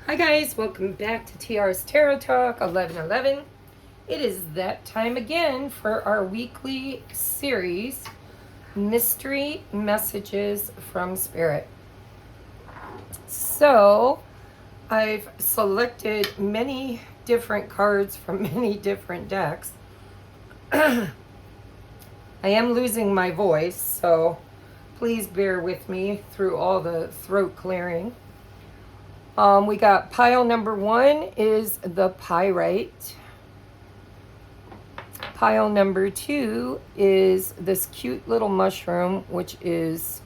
Hi guys, welcome back to TR's Tarot Talk 1111. It is that time again for our weekly series, Mystery Messages from Spirit. So, I've selected many different cards from many different decks. I am losing my voice, so please bear with me through all the throat clearing. We got pile number 1 is the pyrite. Pile number 2 is this cute little mushroom, which is,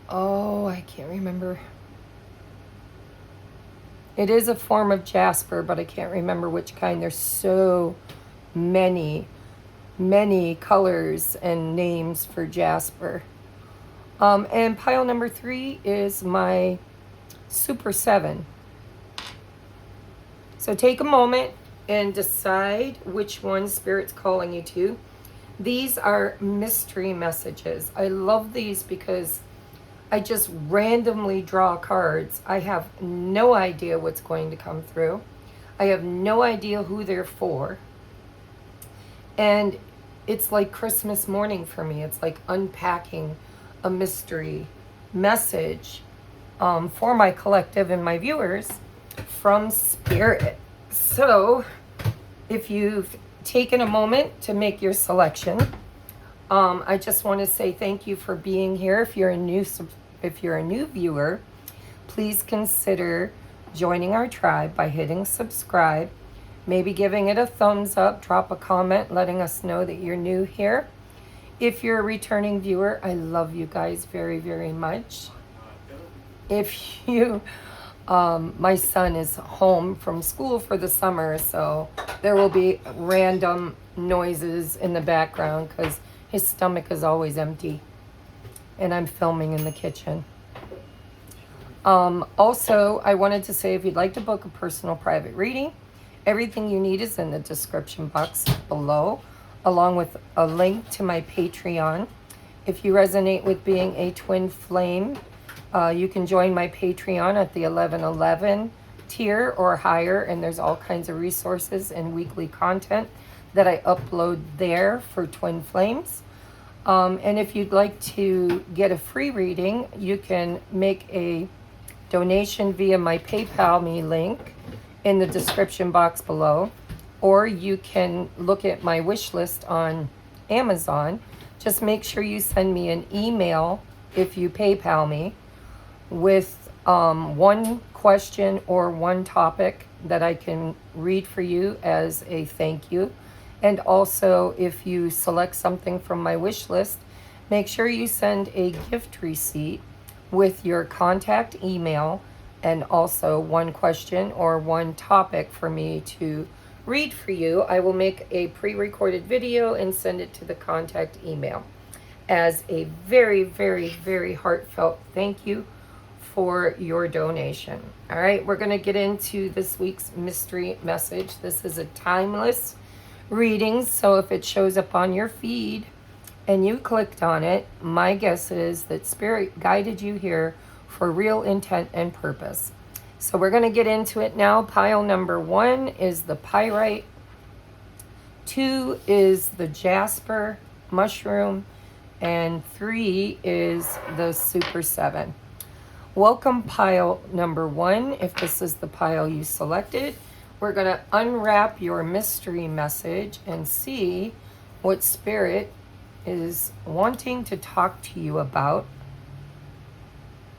I can't remember. It is a form of jasper, but I can't remember which kind. There's so many colors and names for jasper. And pile number 3 is my Super 7. So take a moment and decide which one Spirit's calling you to. These are mystery messages. I love these because I just randomly draw cards. I have no idea what's going to come through. I have no idea who they're for. And it's like Christmas morning for me. It's like unpacking a mystery message for my collective and my viewers from Spirit. So if you've taken a moment to make your selection, I just want to say thank you for being here. If you're a new viewer, please consider joining our tribe by hitting subscribe, maybe giving it a thumbs up, drop a comment letting us know that you're new here. If you're a returning viewer, I love you guys very, very much. If you, my son is home from school for the summer, so there will be random noises in the background because his stomach is always empty and I'm filming in the kitchen. Also, I wanted to say if you'd like to book a personal private reading, everything you need is in the description box below, along with a link to my Patreon. If you resonate with being a twin flame, you can join my Patreon at the 1111 tier or higher, and there's all kinds of resources and weekly content that I upload there for twin flames. And if you'd like to get a free reading, you can make a donation via my PayPal me link in the description box below, or you can look at my wish list on Amazon. Just make sure you send me an email if you PayPal me with one question or one topic that I can read for you as a thank you. And also, if you select something from my wish list, make sure you send a gift receipt with your contact email and also one question or one topic for me to read for you. I will make a pre-recorded video and send it to the contact email as a very, very, very heartfelt thank you for your donation. All right, we're going to get into this week's mystery message. This is a timeless reading, so if it shows up on your feed and you clicked on it, my guess is that Spirit guided you here for real intent and purpose. So we're going to get into it now. Pile number 1 is the pyrite, 2 is the jasper mushroom, and 3 is the Super 7. Welcome pile number 1. If this is the pile you selected, we're going to unwrap your mystery message and see what Spirit is wanting to talk to you about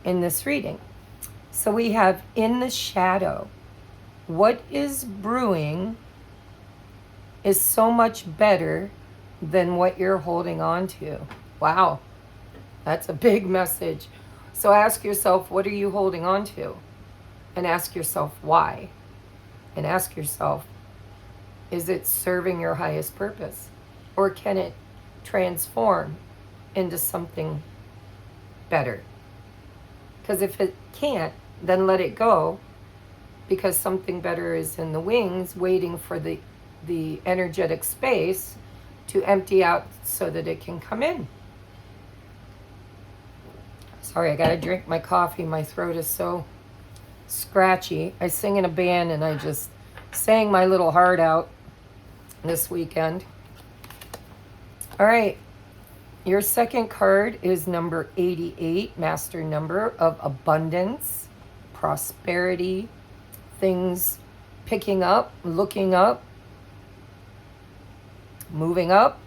in this reading. So we have in the shadow. What is brewing is so much better than what you're holding on to. Wow, that's a big message. So ask yourself, what are you holding on to? And ask yourself why. And ask yourself, is it serving your highest purpose? Or can it transform into something better? Because if it can't, then let it go, because something better is in the wings waiting for the energetic space to empty out so that it can come in. Sorry, I gotta drink my coffee. My throat is so scratchy. I sing in a band and I just sang my little heart out this weekend. All right. Your second card is number 88, master number of abundance, prosperity, things picking up, looking up, moving up.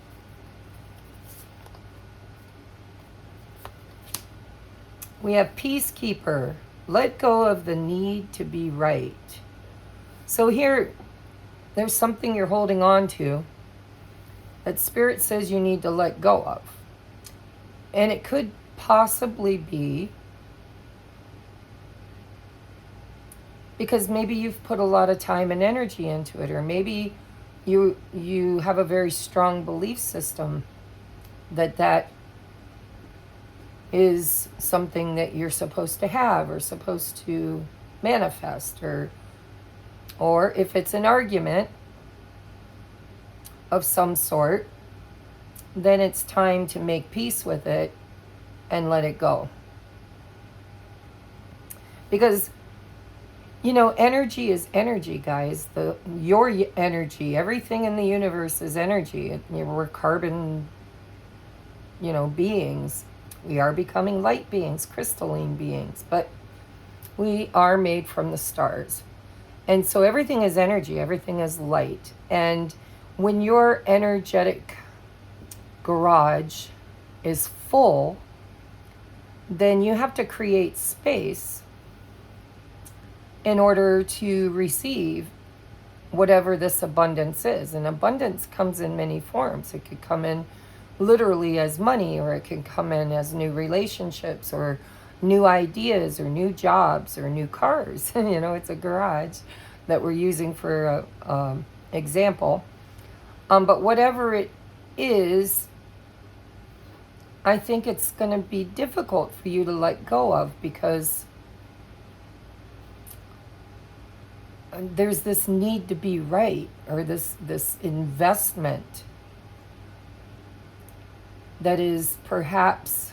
We have peacekeeper. Let go of the need to be right. So here, there's something you're holding on to that Spirit says you need to let go of. And it could possibly be because maybe you've put a lot of time and energy into it, or maybe you have a very strong belief system that is something that you're supposed to have or supposed to manifest, or if it's an argument of some sort, then it's time to make peace with it and let it go. Because, you know, energy is energy, guys. Your energy, everything in the universe is energy. We're carbon, beings. We are becoming light beings, crystalline beings, but we are made from the stars. And so everything is energy, everything is light. And when your energetic garage is full, then you have to create space in order to receive whatever this abundance is. And abundance comes in many forms. It could come in literally as money, or it can come in as new relationships, or new ideas, or new jobs, or new cars. It's a garage that we're using for example. But whatever it is, I think it's going to be difficult for you to let go of, because there's this need to be right, or this investment that is perhaps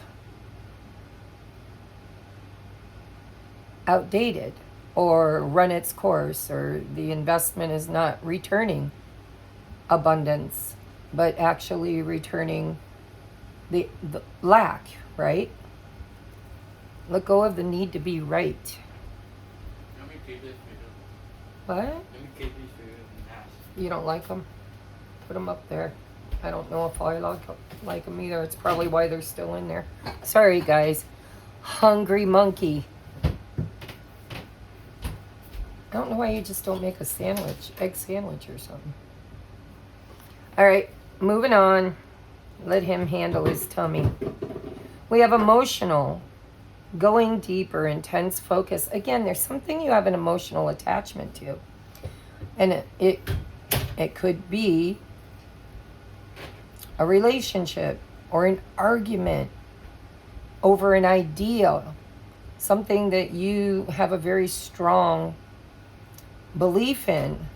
outdated or run its course, or the investment is not returning abundance, but actually returning the lack, right? Let go of the need to be right. What? You don't like them? Put them up there. I don't know if I like them either. It's probably why they're still in there. Sorry, guys. Hungry monkey. I don't know why you just don't make a sandwich, egg sandwich or something. All right, moving on. Let him handle his tummy. We have emotional, going deeper, intense focus. Again, there's something you have an emotional attachment to. And it could be a relationship or an argument over an ideal, something that you have a very strong belief in.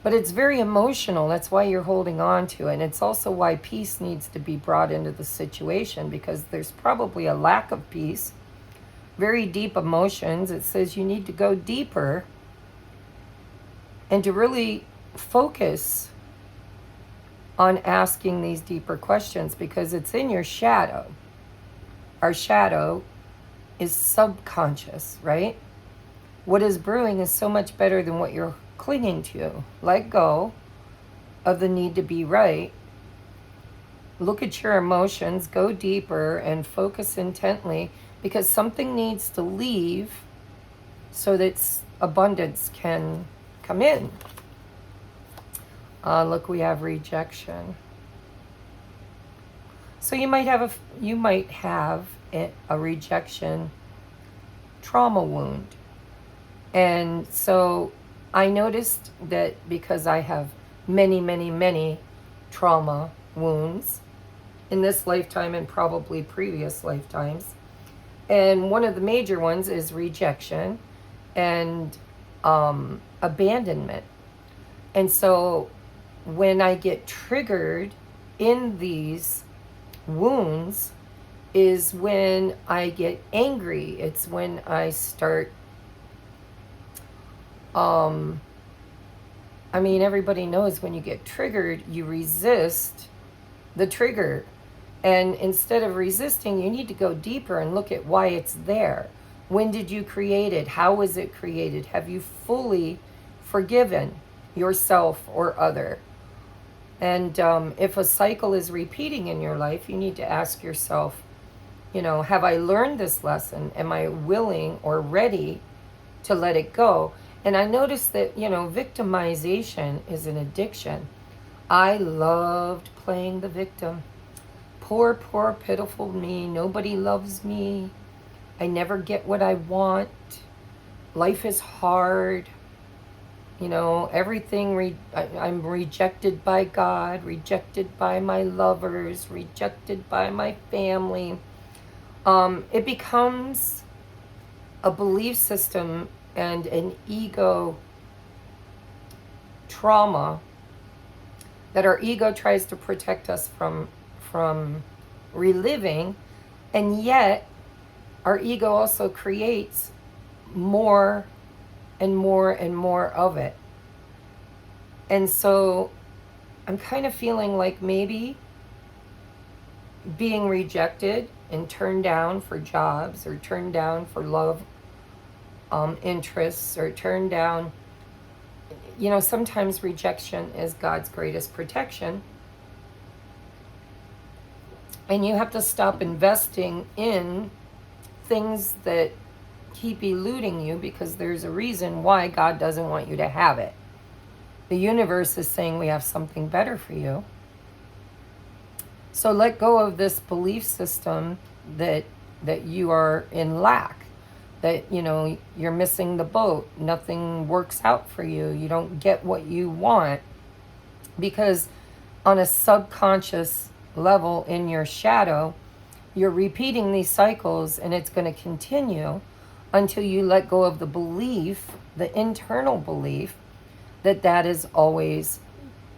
But it's very emotional. That's why you're holding on to it. And it's also why peace needs to be brought into the situation, because there's probably a lack of peace, very deep emotions. It says you need to go deeper and to really focus on asking these deeper questions, because it's in your shadow. Our shadow is subconscious, right? What is brewing is so much better than what you're clinging to. Let go of the need to be right. Look at your emotions, go deeper, and focus intently, because something needs to leave so that abundance can come in. Look, we have rejection. So you might have a rejection trauma wound. And so I noticed that because I have many, many, many trauma wounds in this lifetime and probably previous lifetimes. And one of the major ones is rejection and abandonment. And so when I get triggered in these wounds, is when I get angry. It's when I start, I mean, everybody knows when you get triggered, you resist the trigger. And instead of resisting, you need to go deeper and look at why it's there. When did you create it? How was it created? Have you fully forgiven yourself or other? And if a cycle is repeating in your life, you need to ask yourself, have I learned this lesson? Am I willing or ready to let it go? And I noticed that, victimization is an addiction. I loved playing the victim. Poor, poor, pitiful me. Nobody loves me. I never get what I want. Life is hard. Everything, I'm rejected by God, rejected by my lovers, rejected by my family. It becomes a belief system and an ego trauma that our ego tries to protect us from reliving, and yet our ego also creates more and more and more of it. And so I'm kind of feeling like maybe being rejected and turned down for jobs, or turned down for love interests, or turned down, sometimes rejection is God's greatest protection. And you have to stop investing in things that keep eluding you, because there's a reason why God doesn't want you to have it. The universe is saying we have something better for you. So let go of this belief system that you are in lack, that you're missing the boat, nothing works out for you, you don't get what you want, because on a subconscious level in your shadow, you're repeating these cycles, and it's going to continue until you let go of the belief, the internal belief, that is always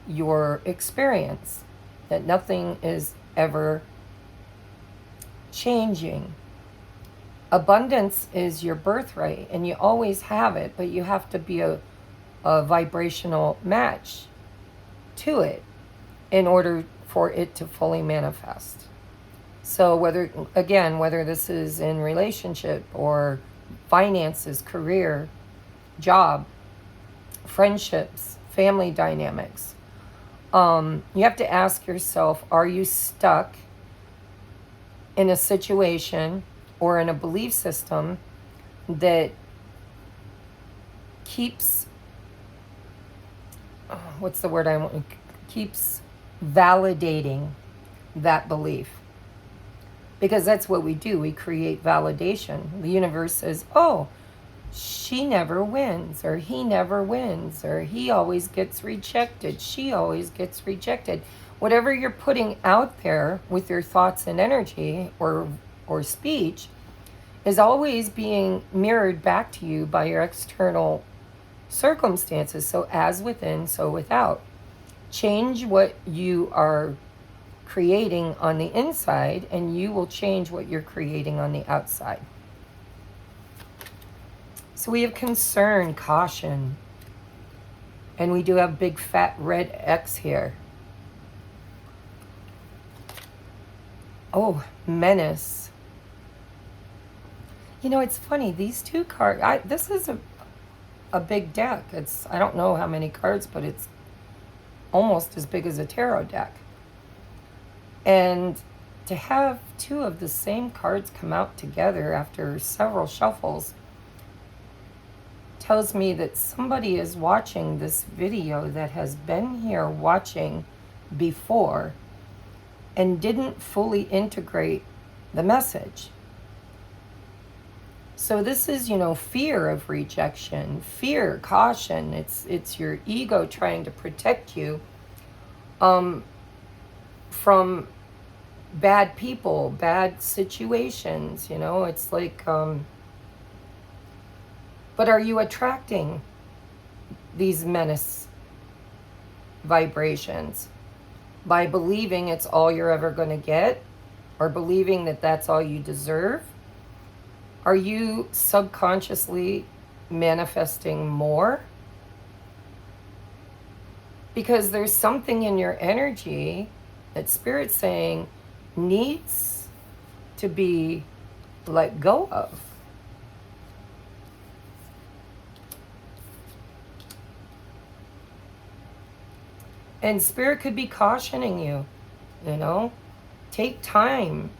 your experience, that nothing is ever changing. Abundance is your birthright, and you always have it, but you have to be a vibrational match to it in order for it to fully manifest. So whether this is in relationship or finances, career, job, friendships, family dynamics, you have to ask yourself, are you stuck in a situation or in a belief system that keeps, keeps validating that belief? Because that's what we do. We create validation. The universe says, oh, she never wins, or he never wins, or he always gets rejected, she always gets rejected. Whatever you're putting out there with your thoughts and energy or speech is always being mirrored back to you by your external circumstances. So as within, so without. Change what you are creating on the inside, and you will change what you're creating on the outside. So we have concern, caution, and we do have big fat red X here. Oh, menace. It's funny, these two cards, this is a big deck. I don't know how many cards, but it's almost as big as a tarot deck. And to have two of the same cards come out together after several shuffles tells me that somebody is watching this video that has been here watching before and didn't fully integrate the message. So this is, fear of rejection, fear, caution. It's your ego trying to protect you from bad people, bad situations, it's like, but are you attracting these menace vibrations by believing it's all you're ever going to get? or believing that that's all you deserve? Are you subconsciously manifesting more? Because there's something in your energy that Spirit's saying needs to be let go of. And Spirit could be cautioning you, you know, take time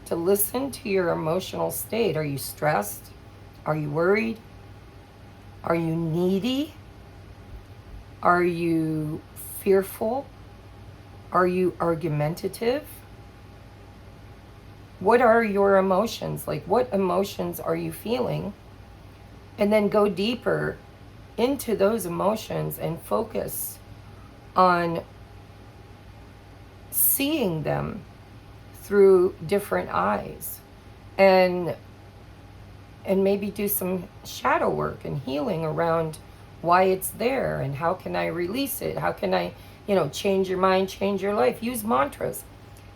to listen to your emotional state. Are you stressed? Are you worried? Are you needy? Are you fearful? Are you argumentative? What are your emotions? Like, what emotions are you feeling? And then go deeper into those emotions and focus on seeing them through different eyes, and maybe do some shadow work and healing around why it's there and how can I release it? How can I, change your mind, change your life? Use mantras.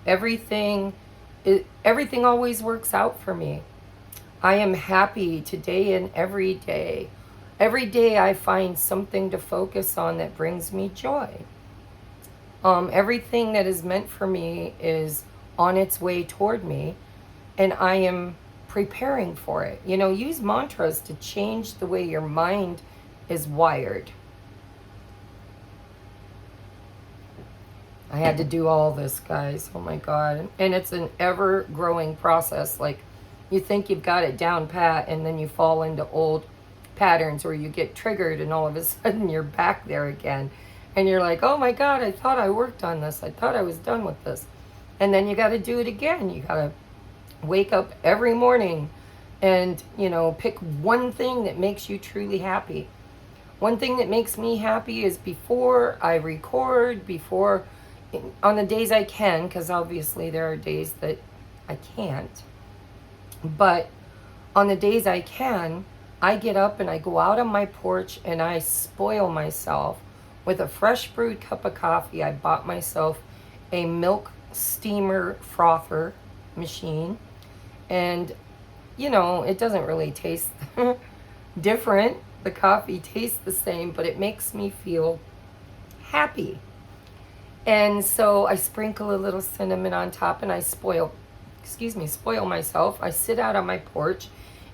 Everything always works out for me. I am happy today and every day. Every day I find something to focus on that brings me joy. Everything that is meant for me is on its way toward me, and I am preparing for it. Use mantras to change the way your mind is wired. I had to do all this, guys. Oh my God. And it's an ever-growing process. Like, you think you've got it down pat, and then you fall into old patterns where you get triggered, and all of a sudden you're back there again. And you're like, oh my God, I thought I worked on this. I thought I was done with this. And then you got to do it again. You got to wake up every morning and, pick one thing that makes you truly happy. One thing that makes me happy is before I record, on the days I can, because obviously there are days that I can't. But on the days I can, I get up and I go out on my porch and I spoil myself with a fresh brewed cup of coffee. I bought myself a milk steamer frother machine, and it doesn't really taste different. The coffee tastes the same, but it makes me feel happy. And so I sprinkle a little cinnamon on top, and I spoil myself. I sit out on my porch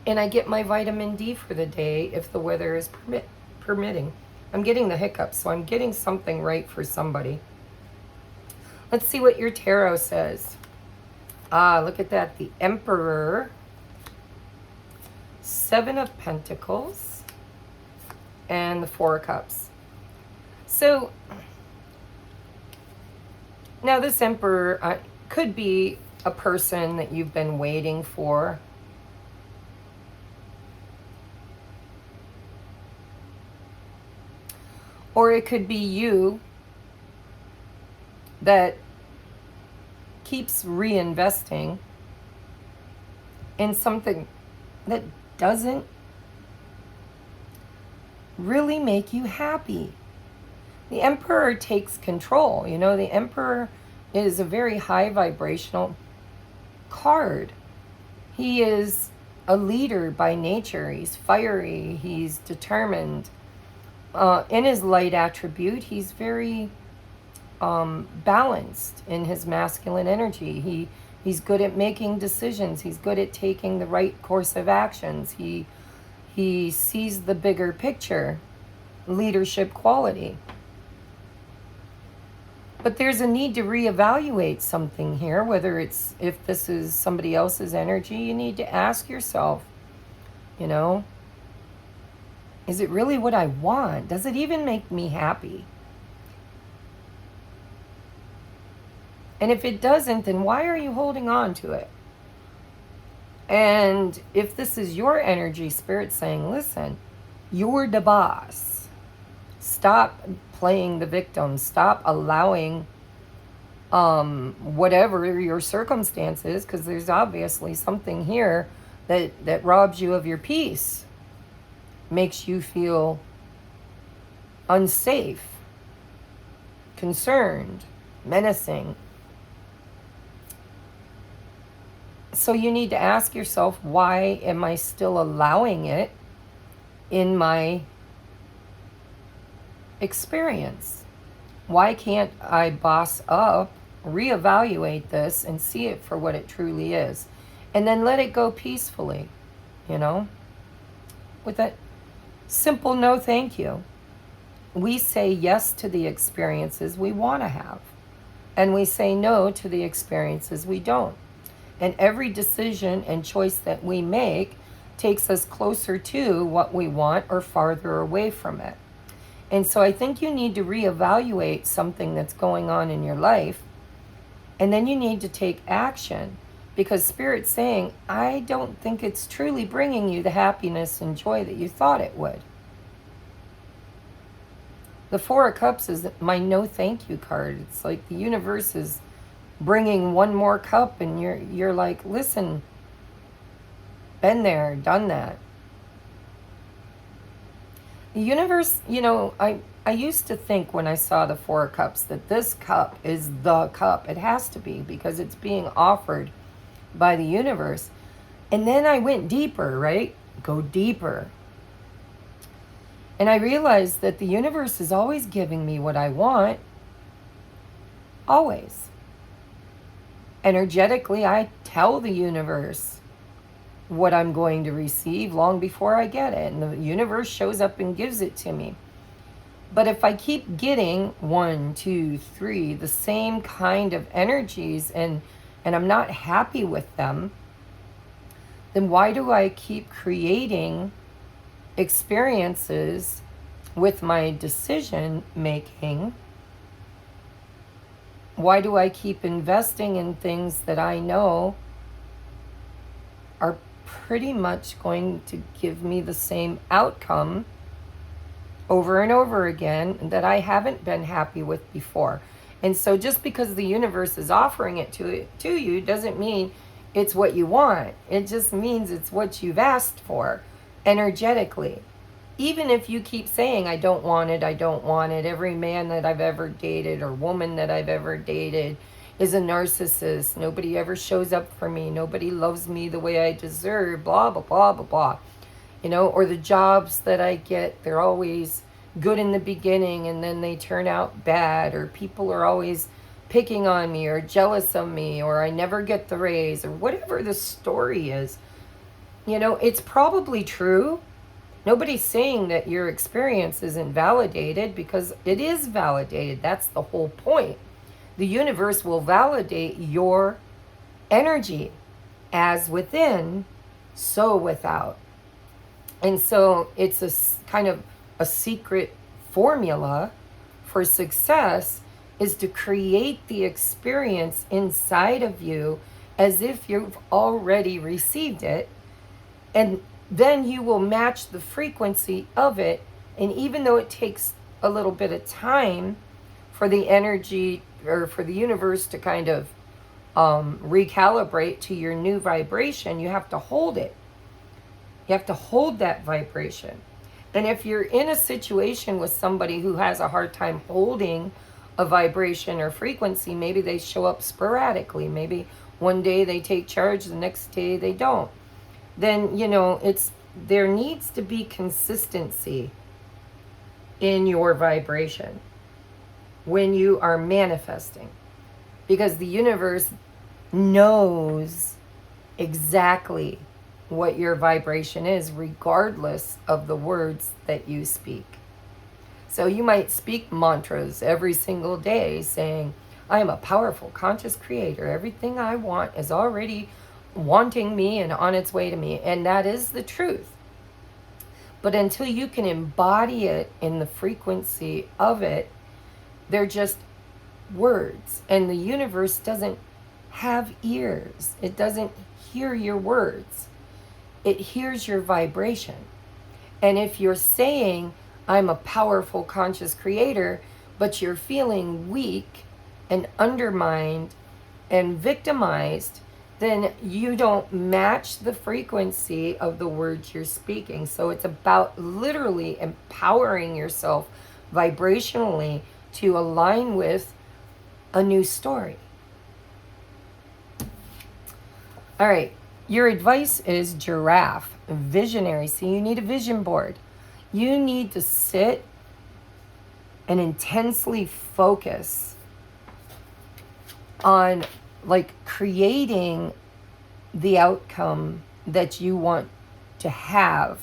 and I get my vitamin D for the day if the weather is permitting. I'm getting the hiccups, so I'm getting something right for somebody. Let's see what your tarot says. Look at that. The Emperor, 7 of Pentacles, and the 4 of Cups. So, now this Emperor could be a person that you've been waiting for. Or it could be you that keeps reinvesting in something that doesn't really make you happy. The Emperor takes control. The Emperor is a very high vibrational card. He is a leader by nature. He's fiery. He's determined. In his light attribute, he's very balanced in his masculine energy. He's good at making decisions. He's good at taking the right course of actions. He sees the bigger picture, leadership quality. But there's a need to reevaluate something here, if this is somebody else's energy. You need to ask yourself, is it really what I want? Does it even make me happy? And if it doesn't, then why are you holding on to it? And if this is your energy, Spirit's saying, listen, you're the boss. Stop playing the victim. Stop allowing whatever your circumstances, because there's obviously something here that robs you of your peace, makes you feel unsafe, concerned, menacing. So you need to ask yourself, why am I still allowing it in my experience? Why can't I boss up, reevaluate this, and see it for what it truly is? And then let it go peacefully, you know? With that simple no thank you. We say yes to the experiences we want to have, and we say no to the experiences we don't. And every decision and choice that we make takes us closer to what we want or farther away from it. And so I think you need to reevaluate something that's going on in your life, and then you need to take action, because Spirit's saying, I don't think it's truly bringing you the happiness and joy that you thought it would. The Four of Cups is my no thank you card. It's like the universe is bringing one more cup, and you're like, listen, been there, done that. The universe, I used to think when I saw the Four of Cups that this cup is the cup. It has to be, because it's being offered by the universe. And then I went deeper, right? Go deeper. And I realized that the universe is always giving me what I want. Always. Energetically, I tell the universe what I'm going to receive long before I get it. And the universe shows up and gives it to me. But if I keep getting 1, 2, 3, the same kind of energies, and I'm not happy with them, then why do I keep creating experiences with my decision making? Why do I keep investing in things that I know are pretty much going to give me the same outcome over and over again that I haven't been happy with before? And so just because the universe is offering it to you doesn't mean it's what you want. It just means it's what you've asked for energetically. Even if you keep saying, I don't want it, I don't want it. Every man that I've ever dated or woman that I've ever dated is a narcissist. Nobody ever shows up for me. Nobody loves me the way I deserve, blah, blah, blah, blah, blah. Or the jobs that I get, they're always good in the beginning and then they turn out bad, or people are always picking on me or jealous of me, or I never get the raise, or whatever the story is. It's probably true. Nobody's saying that your experience isn't validated, because it is validated. That's the whole point. The universe will validate your energy, as within, so without. And so it's a kind of a secret formula for success, is to create the experience inside of you as if you've already received it. And then you will match the frequency of it. And even though it takes a little bit of time for the energy, or for the universe to kind of recalibrate to your new vibration, you have to hold it. You have to hold that vibration. And if you're in a situation with somebody who has a hard time holding a vibration or frequency, maybe they show up sporadically. Maybe one day they take charge, the next day they don't. Then, there needs to be consistency in your vibration when you are manifesting, because the universe knows exactly what your vibration is, regardless of the words that you speak. So you might speak mantras every single day saying, I am a powerful, conscious creator. Everything I want is already wanting me and on its way to me. And that is the truth. But until you can embody it in the frequency of it, they're just words. And the universe doesn't have ears. It doesn't hear your words. It hears your vibration. And if you're saying, I'm a powerful, conscious creator, but you're feeling weak and undermined and victimized, then you don't match the frequency of the words you're speaking. So it's about literally empowering yourself vibrationally to align with a new story. All right. Your advice is giraffe, visionary. So you need a vision board. You need to sit and intensely focus on like creating the outcome that you want to have.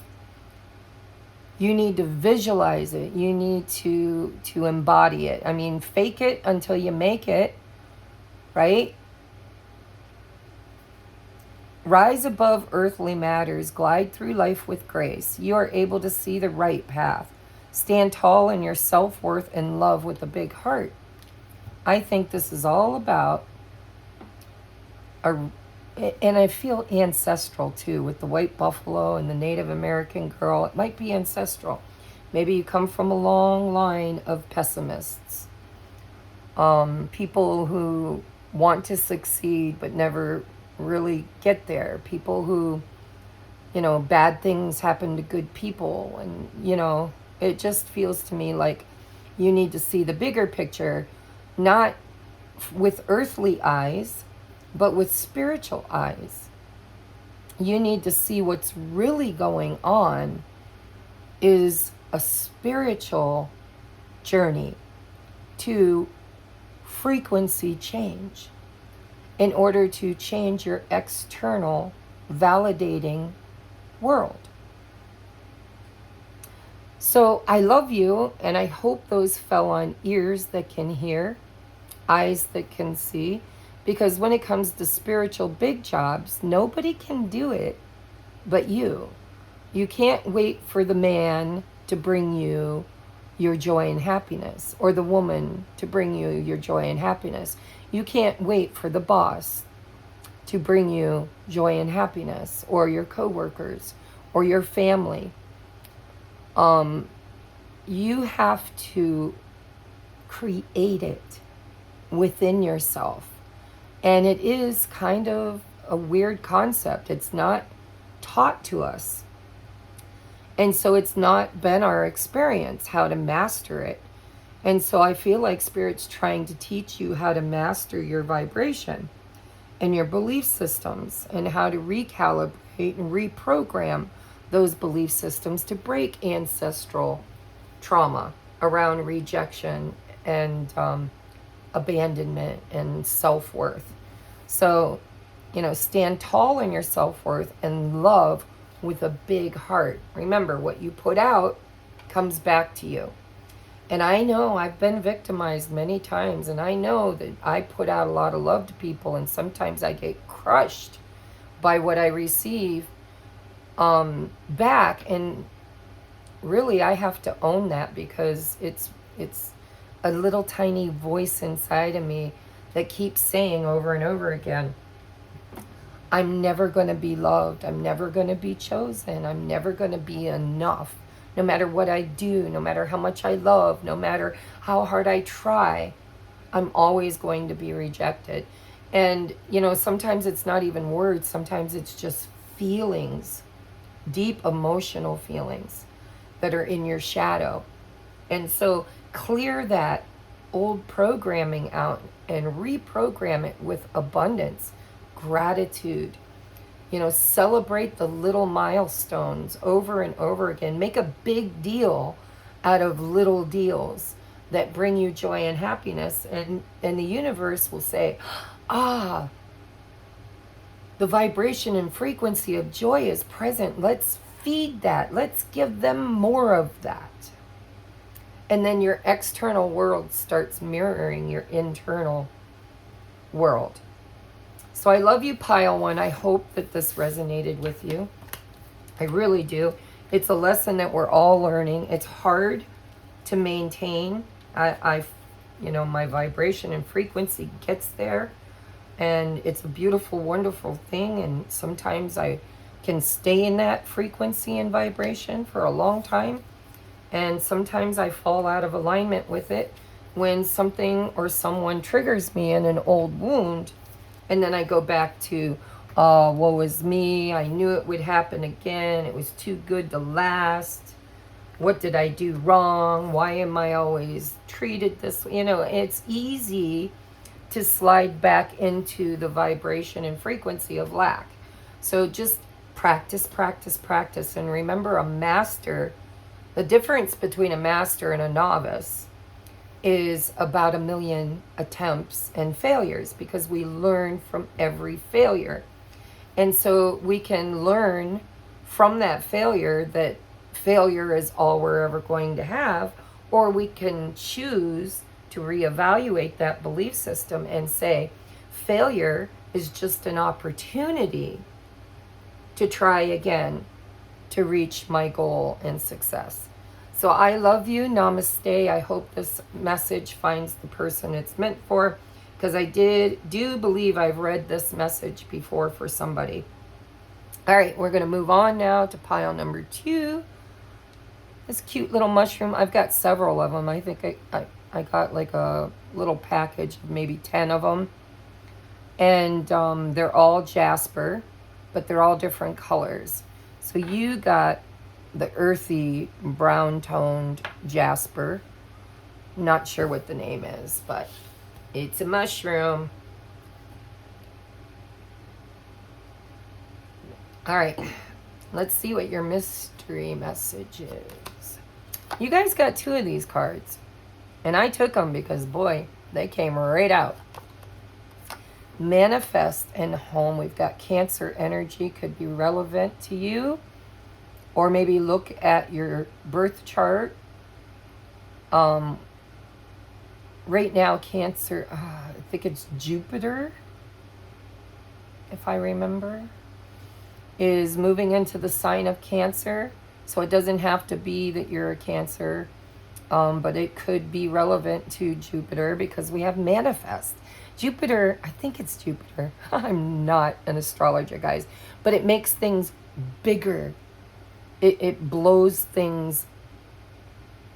You need to visualize it. You need to embody it. I mean, fake it until you make it, right? Rise above earthly matters. Glide through life with grace. You are able to see the right path. Stand tall in your self-worth and love with a big heart. I think this is all about and I feel ancestral too, with the white buffalo and the Native American girl. It might be ancestral. Maybe you come from a long line of pessimists, people who want to succeed but never really get there, people who, bad things happen to good people, and it just feels to me like you need to see the bigger picture, not with earthly eyes, but with spiritual eyes. You need to see what's really going on is a spiritual journey to frequency change in order to change your external validating world. So I love you, and I hope those fell on ears that can hear, eyes that can see. Because when it comes to spiritual big jobs, nobody can do it but you. You can't wait for the man to bring you your joy and happiness, or the woman to bring you your joy and happiness. You can't wait for the boss to bring you joy and happiness, or your coworkers, or your family. You have to create it within yourself. And it is kind of a weird concept. It's not taught to us. And so it's not been our experience how to master it. And so I feel like Spirit's trying to teach you how to master your vibration and your belief systems, and how to recalibrate and reprogram those belief systems to break ancestral trauma around rejection and abandonment and self-worth. So, stand tall in your self-worth and love with a big heart. Remember, what you put out comes back to you. And I know I've been victimized many times, and I know that I put out a lot of love to people, and sometimes I get crushed by what I receive back. And really, I have to own that, because it's a little tiny voice inside of me that keeps saying over and over again, I'm never going to be loved. I'm never going to be chosen. I'm never going to be enough. No matter what I do, no matter how much I love, no matter how hard I try, I'm always going to be rejected. And, sometimes it's not even words. Sometimes it's just feelings, deep emotional feelings that are in your shadow. And so clear that old programming out and reprogram it with abundance, gratitude. Celebrate the little milestones over and over again. Make a big deal out of little deals that bring you joy and happiness. And the universe will say, the vibration and frequency of joy is present. Let's feed that. Let's give them more of that. And then your external world starts mirroring your internal world. So I love you, Pile 1. I hope that this resonated with you. I really do. It's a lesson that we're all learning. It's hard to maintain. My vibration and frequency gets there, and it's a beautiful, wonderful thing. And sometimes I can stay in that frequency and vibration for a long time. And sometimes I fall out of alignment with it when something or someone triggers me in an old wound. And then I go back to, woe is me. I knew it would happen again. It was too good to last. What did I do wrong? Why am I always treated this way? It's easy to slide back into the vibration and frequency of lack. So just practice, practice, practice. And remember, a master, the difference between a master and a novice is about 1,000,000 attempts and failures, because we learn from every failure. And so we can learn from that failure that failure is all we're ever going to have, or we can choose to reevaluate that belief system and say, failure is just an opportunity to try again to reach my goal and success. So I love you. Namaste. I hope this message finds the person it's meant for, because I do believe I've read this message before for somebody. All right, we're going to move on now to pile number 2. This cute little mushroom. I've got several of them. I think I got like a little package of maybe 10 of them. And they're all jasper, but they're all different colors. So you got the earthy brown toned jasper. Not sure what the name is, but it's a mushroom. All right, let's see what your mystery message is. You guys got 2 of these cards, and I took them because, boy, they came right out. Manifest and home. We've got Cancer energy, could be relevant to you. Or maybe look at your birth chart. Right now, Cancer, I think it's Jupiter, if I remember, is moving into the sign of Cancer. So it doesn't have to be that you're a Cancer, but it could be relevant to Jupiter, because we have manifest. Jupiter, I think it's Jupiter. I'm not an astrologer, guys, but it makes things bigger. It blows things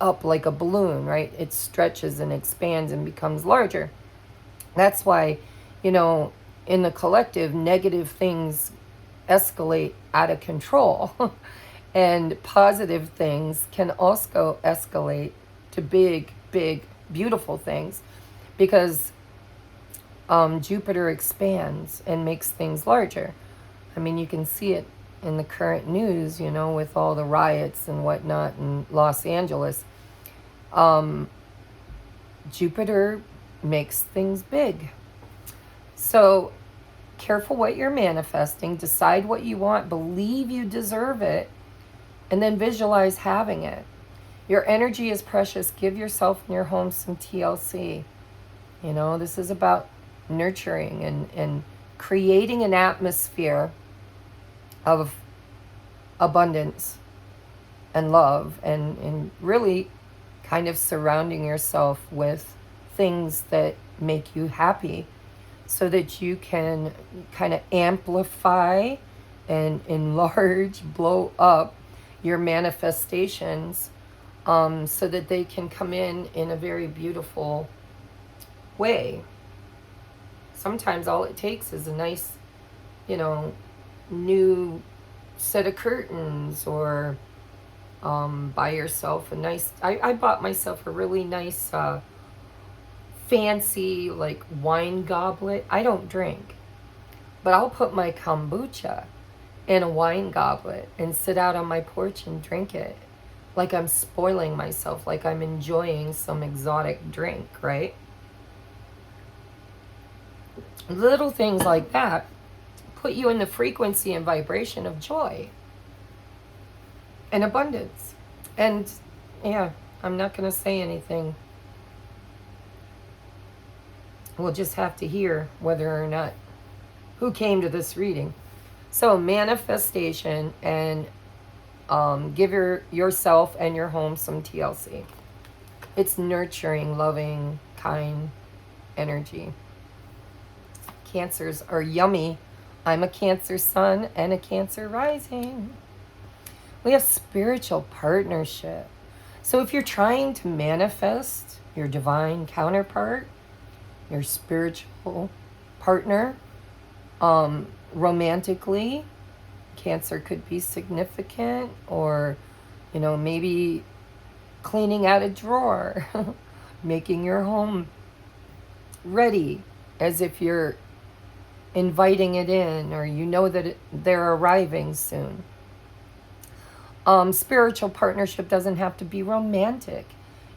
up like a balloon, right? It stretches and expands and becomes larger. That's why, in the collective, negative things escalate out of control. And positive things can also escalate to big, big, beautiful things, because Jupiter expands and makes things larger. I mean, you can see it in the current news, with all the riots and whatnot in Los Angeles. Jupiter makes things big. So careful what you're manifesting. Decide what you want. Believe you deserve it. And then visualize having it. Your energy is precious. Give yourself and your home some TLC. This is about nurturing and creating an atmosphere of abundance and love, and really kind of surrounding yourself with things that make you happy, so that you can kind of amplify and enlarge, blow up your manifestations, so that they can come in a very beautiful way. Sometimes all it takes is a nice, new set of curtains, or buy yourself a nice, I bought myself a really nice fancy like wine goblet. I don't drink, but I'll put my kombucha in a wine goblet and sit out on my porch and drink it like I'm spoiling myself, like I'm enjoying some exotic drink, right? Little things like that put you in the frequency and vibration of joy and abundance. And yeah, I'm not going to say anything. We'll just have to hear whether or not who came to this reading. So manifestation, and give yourself and your home some TLC. It's nurturing, loving, kind energy. Cancers are yummy. I'm a Cancer sun and a Cancer rising. We have spiritual partnership. So if you're trying to manifest your divine counterpart, your spiritual partner, romantically, Cancer could be significant, or, maybe cleaning out a drawer, making your home ready as if you're inviting it in, or you know that they're arriving soon. Spiritual partnership doesn't have to be romantic.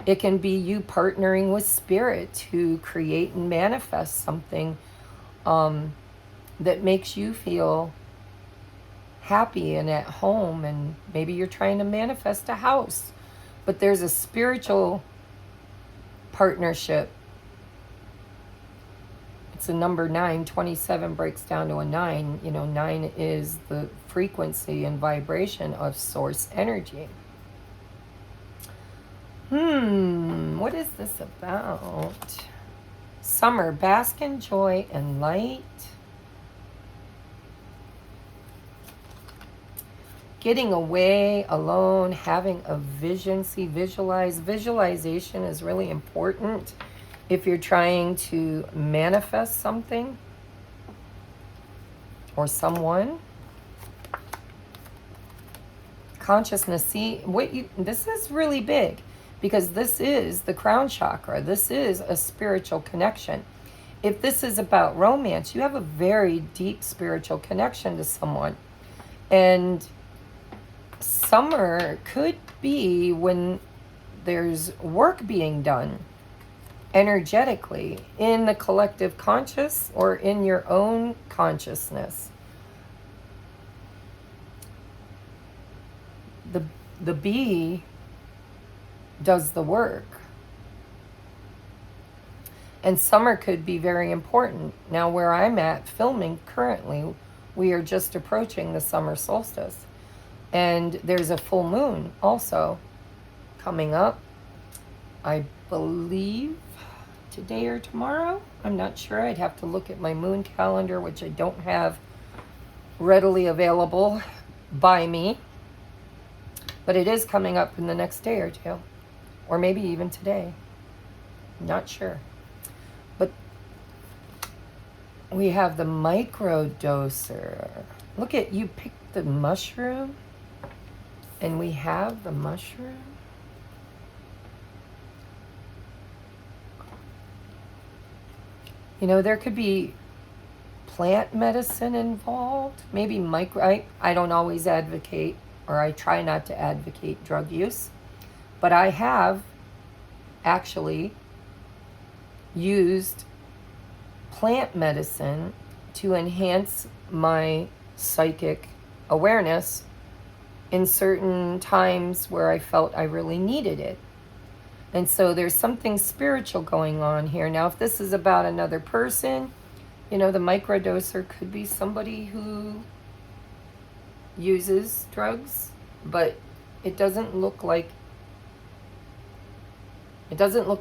It can be you partnering with spirit to create and manifest something that makes you feel happy and at home, and maybe you're trying to manifest a house, but there's a spiritual partnership. It's a number 9. 27 breaks down to a 9. 9 is the frequency and vibration of source energy. What is this about? Summer, bask in joy and light. Getting away, alone, having a vision. See, visualization is really important if you're trying to manifest something or someone. Consciousness. See, this is really big, because this is the crown chakra. This is a spiritual connection. If this is about romance, you have a very deep spiritual connection to someone. And summer could be when there's work being done energetically in the collective conscious or in your own consciousness. The bee does the work. And summer could be very important. Now, where I'm at filming currently, we are just approaching the summer solstice. And there's a full moon also coming up, I believe today or tomorrow. I'm not sure. I'd have to look at my moon calendar, which I don't have readily available by me. But it is coming up in the next day or two. Or maybe even today. Not sure. But we have the microdoser. Look at, you picked the mushroom. And we have the mushroom. There could be plant medicine involved. Maybe I don't always advocate, or I try not to advocate drug use. But I have actually used plant medicine to enhance my psychic awareness in certain times where I felt I really needed it. And so there's something spiritual going on here. Now, if this is about another person, the microdoser could be somebody who uses drugs, but it doesn't look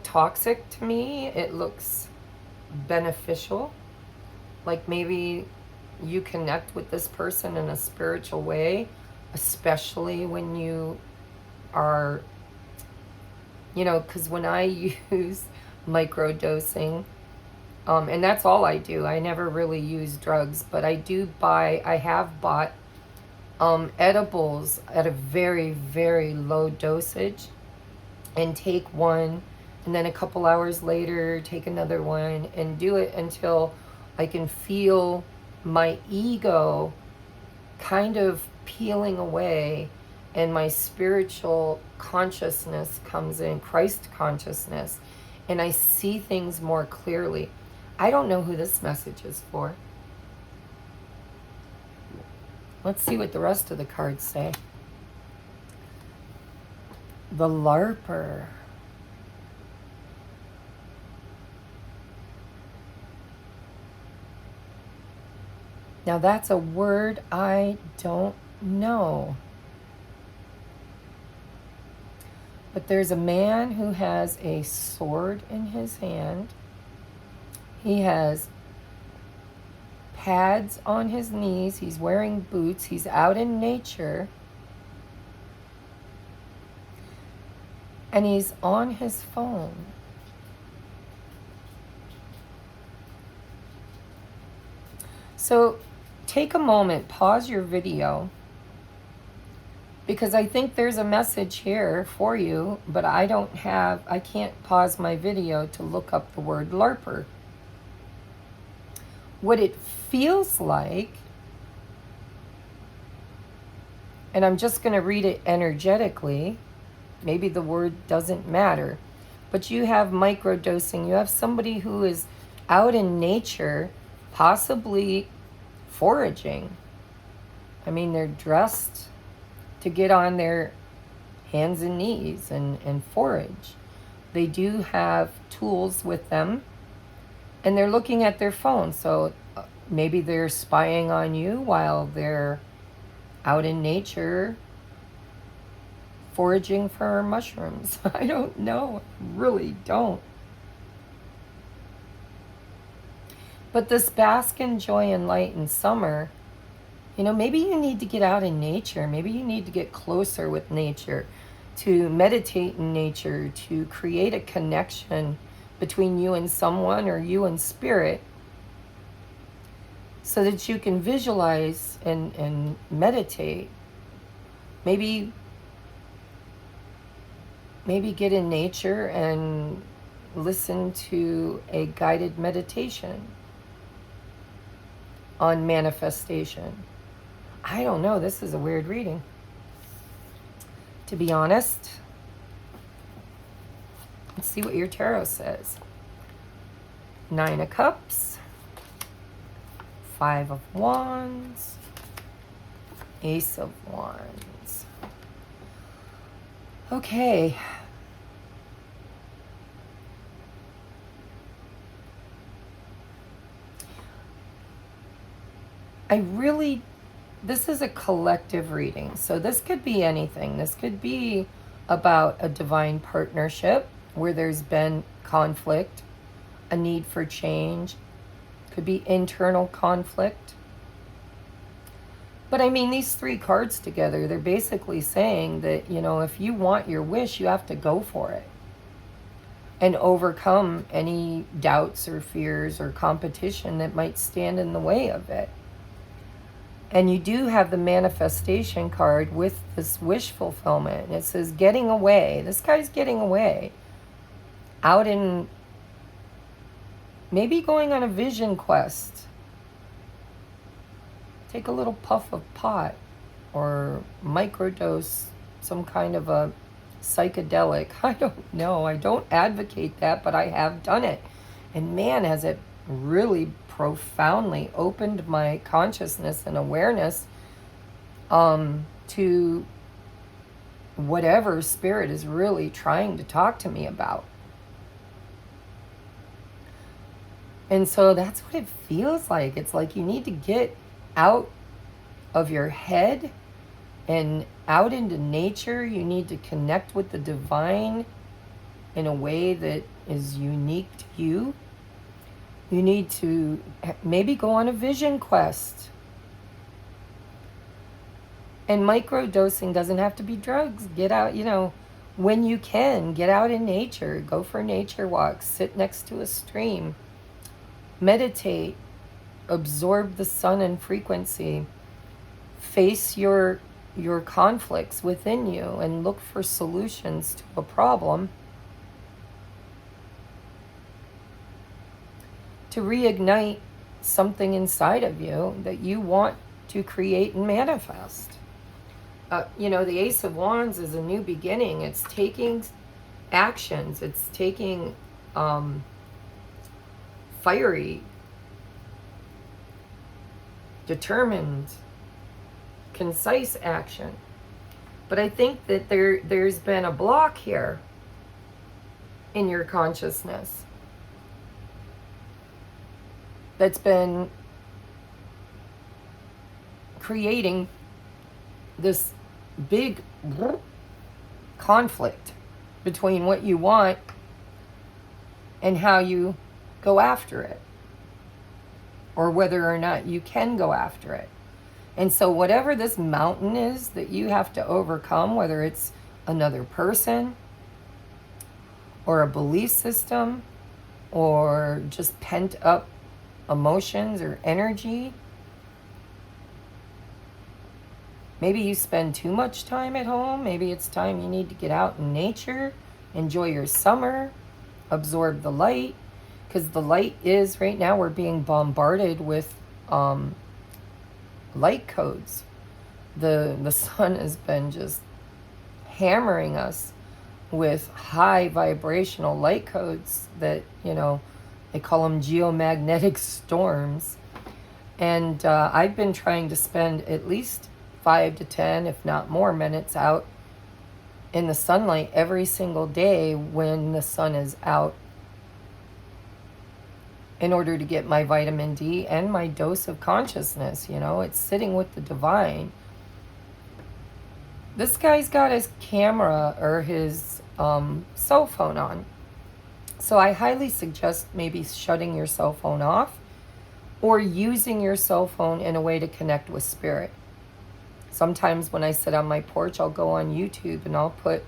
toxic to me. It looks beneficial. Like maybe you connect with this person in a spiritual way, especially when you are, because when I use microdosing, and that's all I do. I never really use drugs, but I have bought edibles at a very, very low dosage, and take one, and then a couple hours later take another one, and do it until I can feel my ego kind of peeling away, and my spiritual consciousness comes in, Christ consciousness, and I see things more clearly. I don't know who this message is for. Let's see what the rest of the cards say. The LARPer. Now that's a word I don't know. But there's a man who has a sword in his hand. He has pads on his knees. He's wearing boots. He's out in nature. And he's on his phone. So take a moment, pause your video, because I think there's a message here for you, but I can't pause my video to look up the word LARPer. what it feels like, and I'm just going to read it energetically. Maybe the word doesn't matter. But you have microdosing. You have somebody who is out in nature, possibly foraging. I mean, they're dressed to get on their hands and knees and forage. They do have tools with them, and they're looking at their phone. So maybe they're spying on you while they're out in nature foraging for mushrooms. I don't know. I really don't. But this bask in joy and light in summer, you know, maybe you need to get out in nature. Maybe you need to get closer with nature, to meditate in nature, to create a connection between you and someone or you and spirit, so that you can visualize and meditate. Maybe get in nature and listen to a guided meditation on manifestation. I don't know. This is a weird reading, to be honest. Let's see what your tarot says. 9 of Cups, 5 of Wands, Ace of Wands. Okay. This is a collective reading. So this could be anything. This could be about a divine partnership where there's been conflict, a need for change. Could be internal conflict. But I mean, these 3 cards together, they're basically saying that, you know, if you want your wish, you have to go for it and overcome any doubts or fears or competition that might stand in the way of it. And you do have the manifestation card with this wish fulfillment. And it says getting away. This guy's getting away. Out in, maybe going on a vision quest. Take a little puff of pot or microdose some kind of a psychedelic. I don't know. I don't advocate that, but I have done it. And man, has it really profoundly opened my consciousness and awareness to whatever spirit is really trying to talk to me about. And so that's what it feels like. It's like you need to get out of your head and out into nature. You need to connect with the divine in a way that is unique to you. You need to maybe go on a vision quest. And microdosing doesn't have to be drugs. Get out, you know, when you can, get out in nature. Go for nature walks. Sit next to a stream. Meditate. Absorb the sun and frequency. Face your conflicts within you and look for solutions to a problem. To reignite something inside of you that you want to create and manifest. You know, the Ace of Wands is a new beginning. It's taking actions. It's taking fiery, determined, concise action. But I think that there's been a block here in your consciousness that's been creating this big conflict between what you want and how you go after it, or whether or not you can go after it. And so whatever this mountain is that you have to overcome, whether it's another person or a belief system or just pent up emotions or energy. Maybe you spend too much time at home. Maybe it's time you need to get out in nature, enjoy your summer, absorb the light. because the light is, right now we're being bombarded with light codes. The sun has been just hammering us with high vibrational light codes that, they call them geomagnetic storms. And I've been trying to spend at least 5 to 10, if not more, minutes out in the sunlight every single day when the sun is out, in order to get my vitamin D and my dose of consciousness. It's sitting with the divine. This guy's got his camera or his cell phone on. So I highly suggest maybe shutting your cell phone off or using your cell phone in a way to connect with spirit. Sometimes when I sit on my porch, I'll go on YouTube and I'll put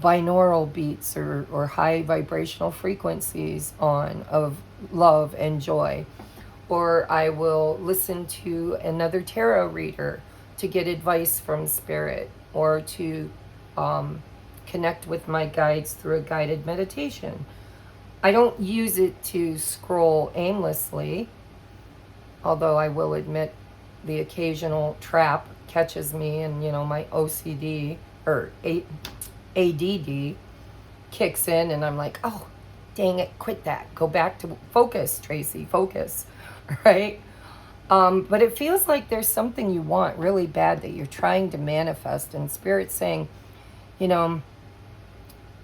binaural beats or high vibrational frequencies on of love and joy. Or I will listen to another tarot reader to get advice from spirit, or to connect with my guides through a guided meditation. I don't use it to scroll aimlessly, although I will admit the occasional trap catches me, and my OCD or ADD kicks in, and I'm like, oh, dang it, quit that. Go back to focus, Tracie, focus, right? But it feels like there's something you want really bad that you're trying to manifest, and Spirit's saying, you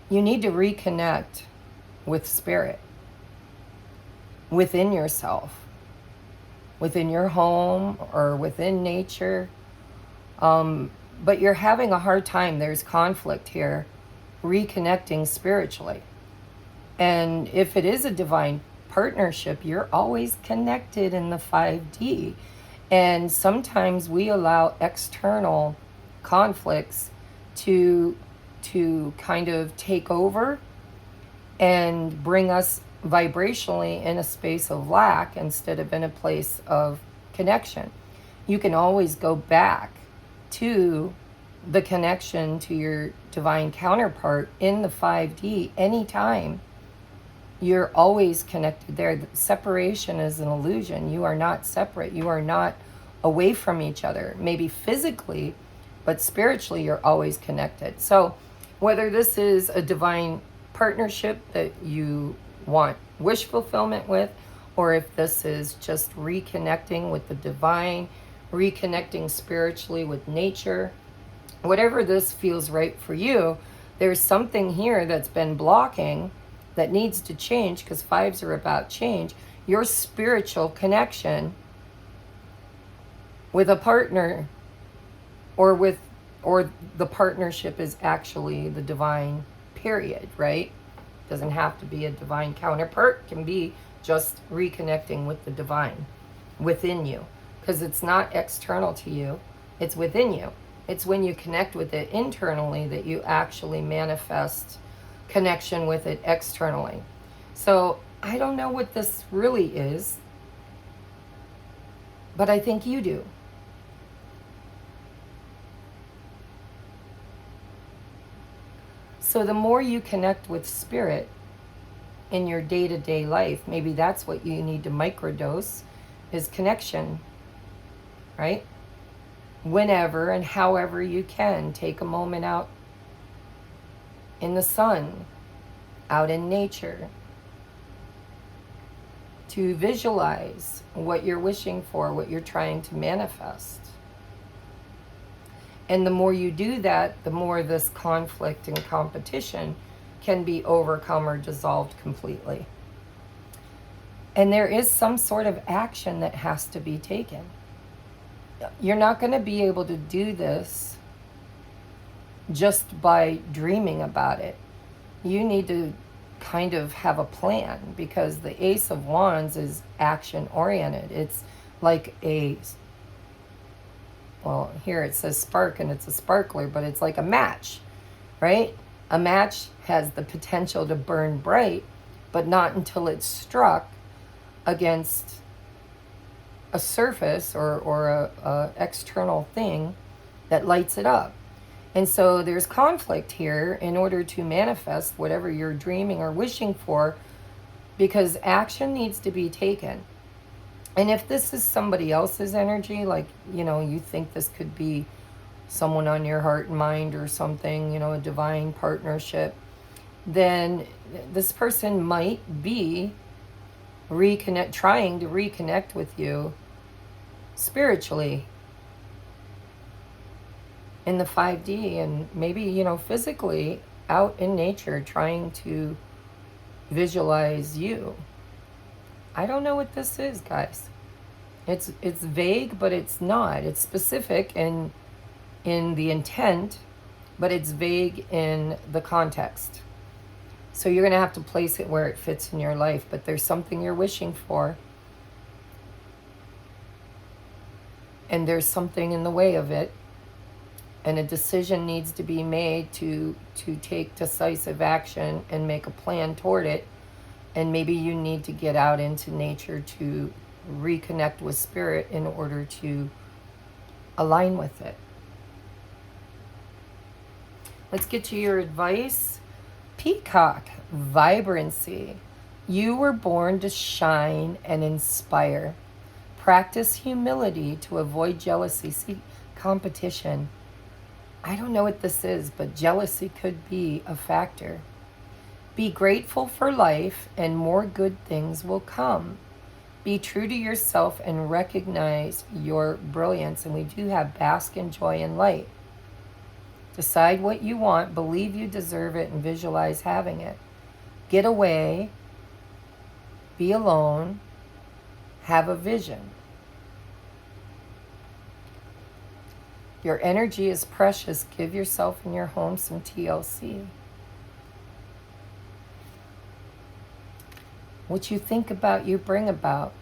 need to reconnect with Spirit within yourself, within your home or within nature. But you're having a hard time. There's conflict here, reconnecting spiritually. And if it is a divine partnership, you're always connected in the 5D. And sometimes we allow external conflicts to kind of take over and bring us vibrationally in a space of lack instead of in a place of connection. You can always go back to the connection to your divine counterpart in the 5D anytime. You're always connected there. The separation is an illusion. You are not separate. You are not away from each other. Maybe physically, but spiritually you're always connected. So whether this is a divine partnership that you want wish fulfillment with, or if this is just reconnecting with the divine, reconnecting spiritually with nature, whatever this feels right for you, there's something here that's been blocking that needs to change, because 5s are about change. Your spiritual connection with a partner, or the partnership is actually the divine, period, right? Doesn't have to be a divine counterpart. It can be just reconnecting with the divine within you, because it's not external to you, it's within you. It's when you connect with it internally that you actually manifest connection with it externally. So I don't know what this really is, but I think you do. So the more you connect with Spirit in your day-to-day life, maybe that's what you need to microdose, is connection, right? Whenever and however you can, take a moment out in the sun, out in nature, to visualize what you're wishing for, what you're trying to manifest. And the more you do that, the more this conflict and competition can be overcome or dissolved completely. And there is some sort of action that has to be taken. You're not going to be able to do this just by dreaming about it. You need to kind of have a plan, because the Ace of Wands is action oriented. It's like well, here it says spark and it's a sparkler, but it's like a match, right? A match has the potential to burn bright, but not until it's struck against a surface or a external thing that lights it up. And so there's conflict here. In order to manifest whatever you're dreaming or wishing for, because action needs to be taken. And if this is somebody else's energy, like, you know, you think this could be someone on your heart and mind or something, you know, a divine partnership, then this person might be trying to reconnect with you spiritually in the 5D, and maybe, you know, physically out in nature trying to visualize you. I don't know what this is, guys. It's vague, but it's not. It's specific in the intent, but it's vague in the context. So you're going to have to place it where it fits in your life, but there's something you're wishing for. And there's something in the way of it. And a decision needs to be made to take decisive action and make a plan toward it. And maybe you need to get out into nature to reconnect with spirit in order to align with it. Let's get to your advice. Peacock, vibrancy. You were born to shine and inspire. Practice humility to avoid jealousy. See, competition. I don't know what this is, but jealousy could be a factor. Be grateful for life and more good things will come. Be true to yourself and recognize your brilliance. And we do have bask in joy and light. Decide what you want, believe you deserve it, and visualize having it. Get away, be alone, have a vision. Your energy is precious. Give yourself and your home some TLC. What you think about, you bring about.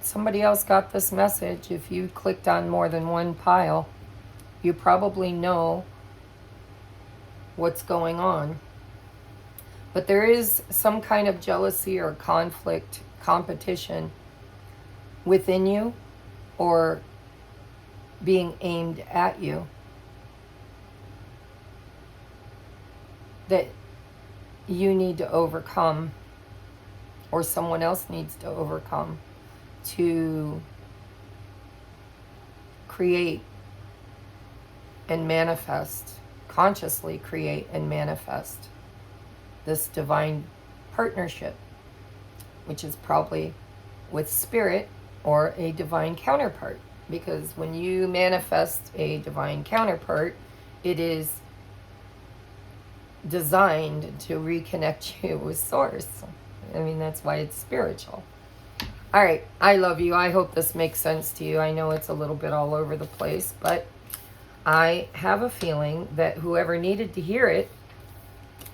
Somebody else got this message. If you clicked on more than one pile, you probably know what's going on. But there is some kind of jealousy or conflict, competition within you or being aimed at you that you need to overcome, or someone else needs to overcome, to create and manifest, consciously create and manifest this divine partnership, which is probably with spirit or a divine counterpart. Because when you manifest a divine counterpart, it is designed to reconnect you with source. I mean, that's why it's spiritual. All right, I love you. I hope this makes sense to you. I know it's a little bit all over the place, but I have a feeling that whoever needed to hear it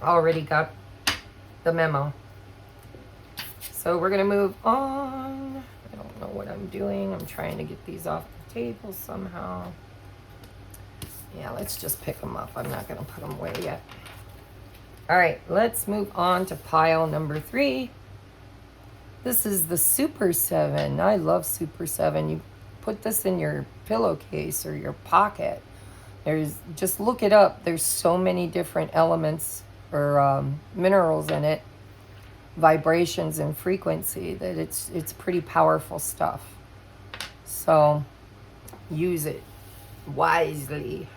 already got the memo. So we're going to move on. I don't know what I'm doing. I'm trying to get these off the table somehow. Yeah, let's just pick them up. I'm not going to put them away yet. All right, let's move on to pile number 3. This is the Super 7. I love Super 7. You put this in your pillowcase or your pocket. Just look it up. There's so many different elements or minerals in it, vibrations and frequency, that it's pretty powerful stuff. So use it wisely.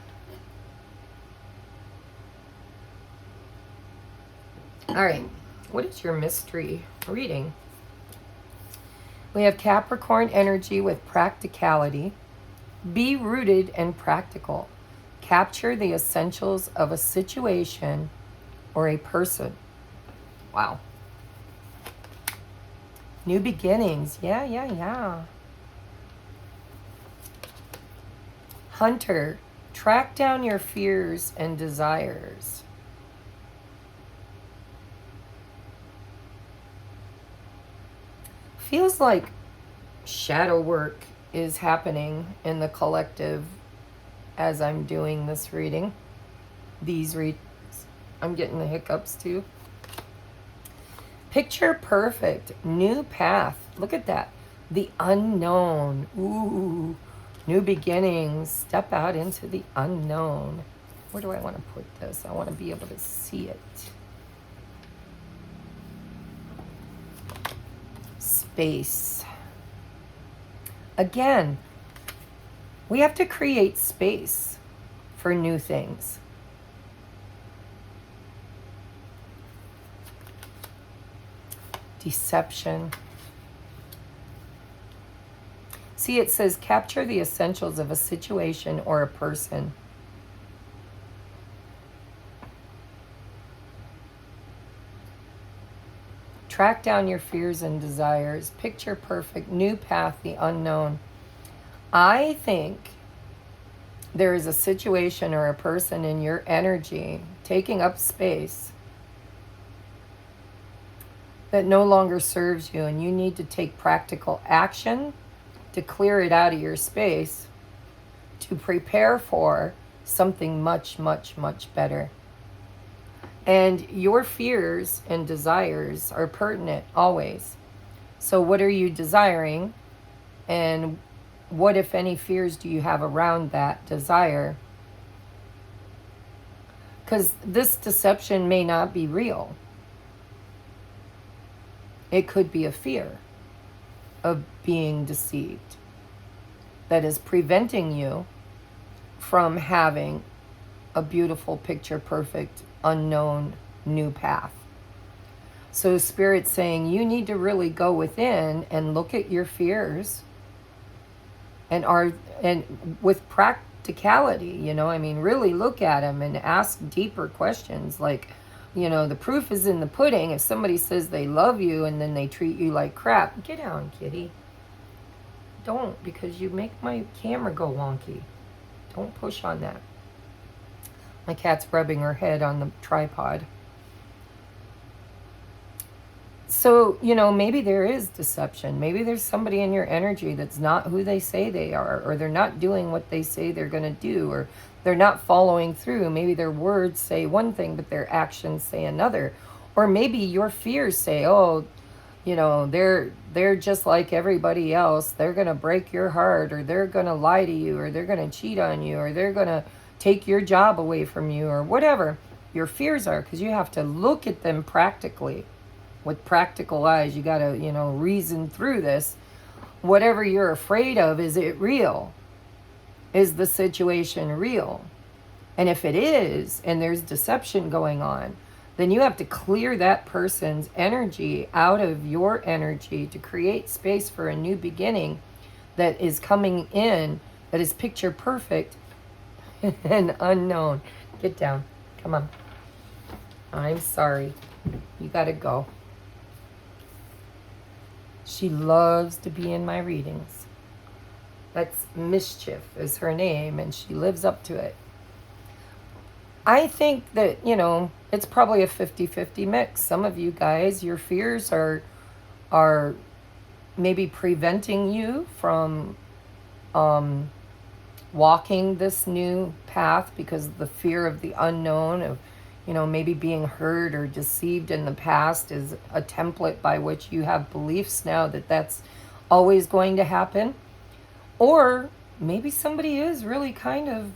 All right, what is your mystery reading? We have Capricorn energy with practicality. Be rooted and practical. Capture the essentials of a situation or a person. Wow. New beginnings. Yeah. Hunter, track down your fears and desires. Feels like shadow work is happening in the collective as I'm doing this reading. These readings. I'm getting the hiccups too. Picture perfect. New path. Look at that. The unknown. Ooh. New beginnings. Step out into the unknown. Where do I want to put this? I want to be able to see it. space. Again, we have to create space for new things. Deception. See, it says capture the essentials of a situation or a person. Track down your fears and desires. Picture perfect, new path, the unknown. I think there is a situation or a person in your energy taking up space that no longer serves you, and you need to take practical action to clear it out of your space to prepare for something much, much, much better. And your fears and desires are pertinent always. So what are you desiring? And what, if any, fears do you have around that desire? Because this deception may not be real. It could be a fear of being deceived that is preventing you from having a beautiful, picture perfect, unknown new path. So Spirit's saying you need to really go within and look at your fears and with practicality, really look at them and ask deeper questions. Like, the proof is in the pudding. If somebody says they love you and then they treat you like crap, get down, kitty. Don't, because you make my camera go wonky. Don't push on that. My cat's rubbing her head on the tripod. So, maybe there is deception. Maybe there's somebody in your energy that's not who they say they are, or they're not doing what they say they're going to do, or they're not following through. Maybe their words say one thing, but their actions say another. Or maybe your fears say, they're just like everybody else. They're going to break your heart, or they're going to lie to you, or they're going to cheat on you, or they're going to take your job away from you, or whatever your fears are, because you have to look at them practically. With practical eyes, you got to, reason through this. Whatever you're afraid of, is it real? Is the situation real? And if it is, and there's deception going on, then you have to clear that person's energy out of your energy to create space for a new beginning that is coming in, that is picture perfect and unknown. Get down. Come on. I'm sorry. You got to go. She loves to be in my readings. That's Mischief is her name, and she lives up to it. I think that, it's probably a 50-50 mix. Some of you guys, your fears are maybe preventing you from walking this new path because of the fear of the unknown, of maybe being hurt or deceived in the past is a template by which you have beliefs now that that's always going to happen. Or maybe somebody is really kind of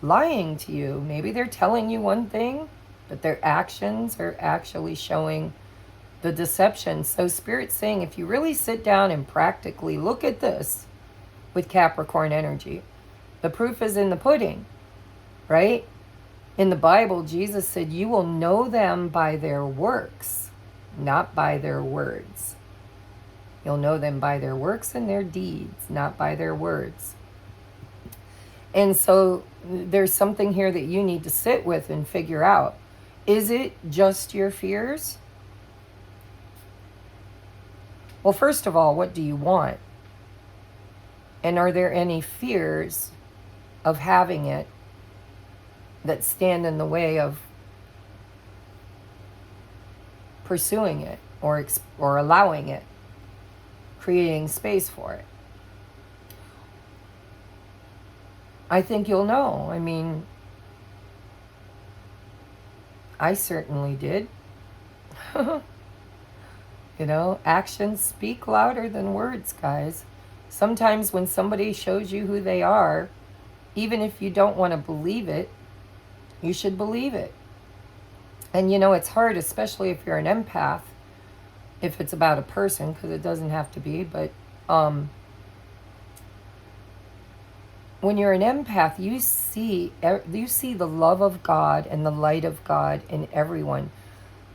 lying to you. Maybe they're telling you one thing, but their actions are actually showing the deception. So Spirit's saying, if you really sit down and practically look at this with Capricorn energy, the proof is in the pudding, right? In the Bible, Jesus said, you will know them by their works, not by their words. You'll know them by their works and their deeds, not by their words. And so there's something here that you need to sit with and figure out. Is it just your fears? Well, first of all, what do you want? And are there any fears of having it that stand in the way of pursuing it or allowing it, creating space for it? I think you'll know. I mean, I certainly did. Actions speak louder than words, guys. Sometimes when somebody shows you who they are, even if you don't want to believe it, you should believe it. And it's hard, especially if you're an empath, if it's about a person, because it doesn't have to be, but when you're an empath, you see the love of God and the light of God in everyone.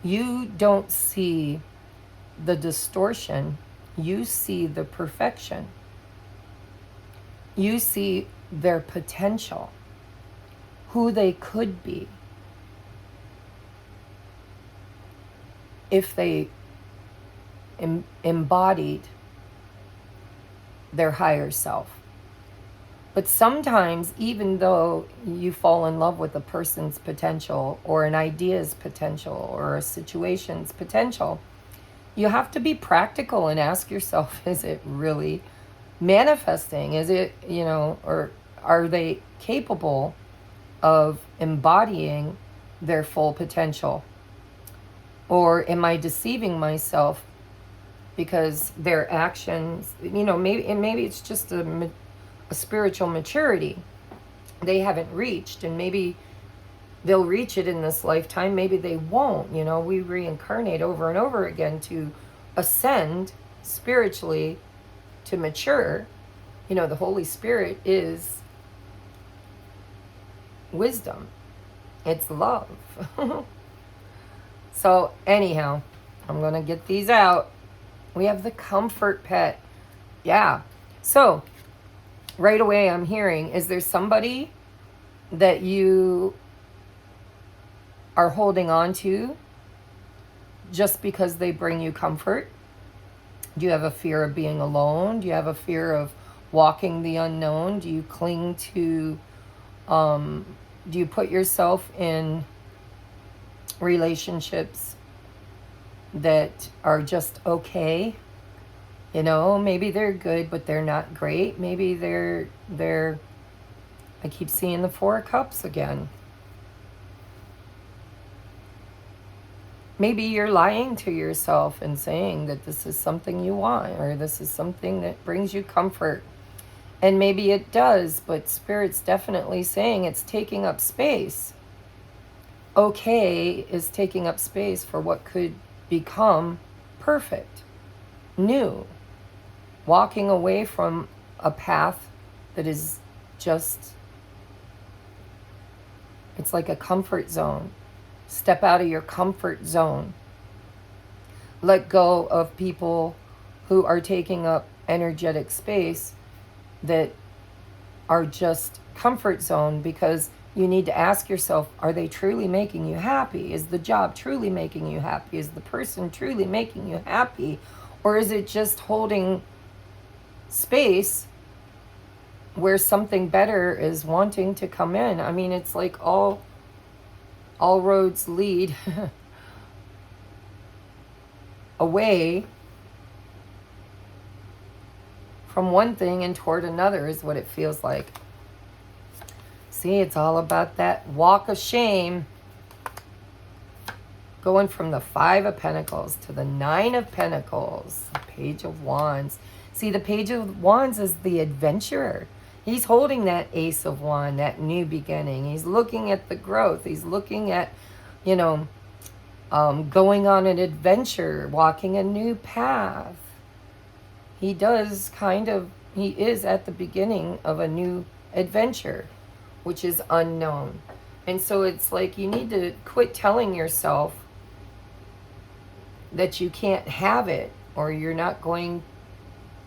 You don't see the distortion. You see the perfection. You see their potential, who they could be if they embodied their higher self. But sometimes, even though you fall in love with a person's potential or an idea's potential or a situation's potential, you have to be practical and ask yourself, is it really manifesting? Is it, or are they capable of embodying their full potential? Or am I deceiving myself because their actions, maybe it's just a spiritual maturity they haven't reached, and maybe they'll reach it in this lifetime, maybe they won't. We reincarnate over and over again to ascend spiritually, to mature. The Holy Spirit is wisdom, it's love. So anyhow, I'm gonna get these out. We have the comfort pet. Yeah, so right away I'm hearing, is there somebody that you are holding on to just because they bring you comfort? Do you have a fear of being alone? Do you have a fear of walking the unknown? Do you cling to, do you put yourself in relationships that are just okay? Maybe they're good, but they're not great. Maybe they're, I keep seeing the Four of Cups again. Maybe you're lying to yourself and saying that this is something you want, or this is something that brings you comfort. And maybe it does, but Spirit's definitely saying it's taking up space. Okay is taking up space for what could become perfect, new. Walking away from a path that is just, it's like a comfort zone. Step out of your comfort zone. Let go of people who are taking up energetic space that are just comfort zone, because you need to ask yourself, are they truly making you happy? Is the job truly making you happy? Is the person truly making you happy? Or is it just holding space where something better is wanting to come in? I mean, it's like all roads lead away from one thing and toward another, is what it feels like. See, it's all about that walk of shame. Going from the Five of Pentacles to the Nine of Pentacles, the Page of Wands. See, the Page of Wands is the adventurer. He's holding that Ace of Wands, that new beginning. He's looking at the growth. He's looking at, going on an adventure, walking a new path. He is at the beginning of a new adventure, which is unknown. And so it's like you need to quit telling yourself that you can't have it, or you're not going,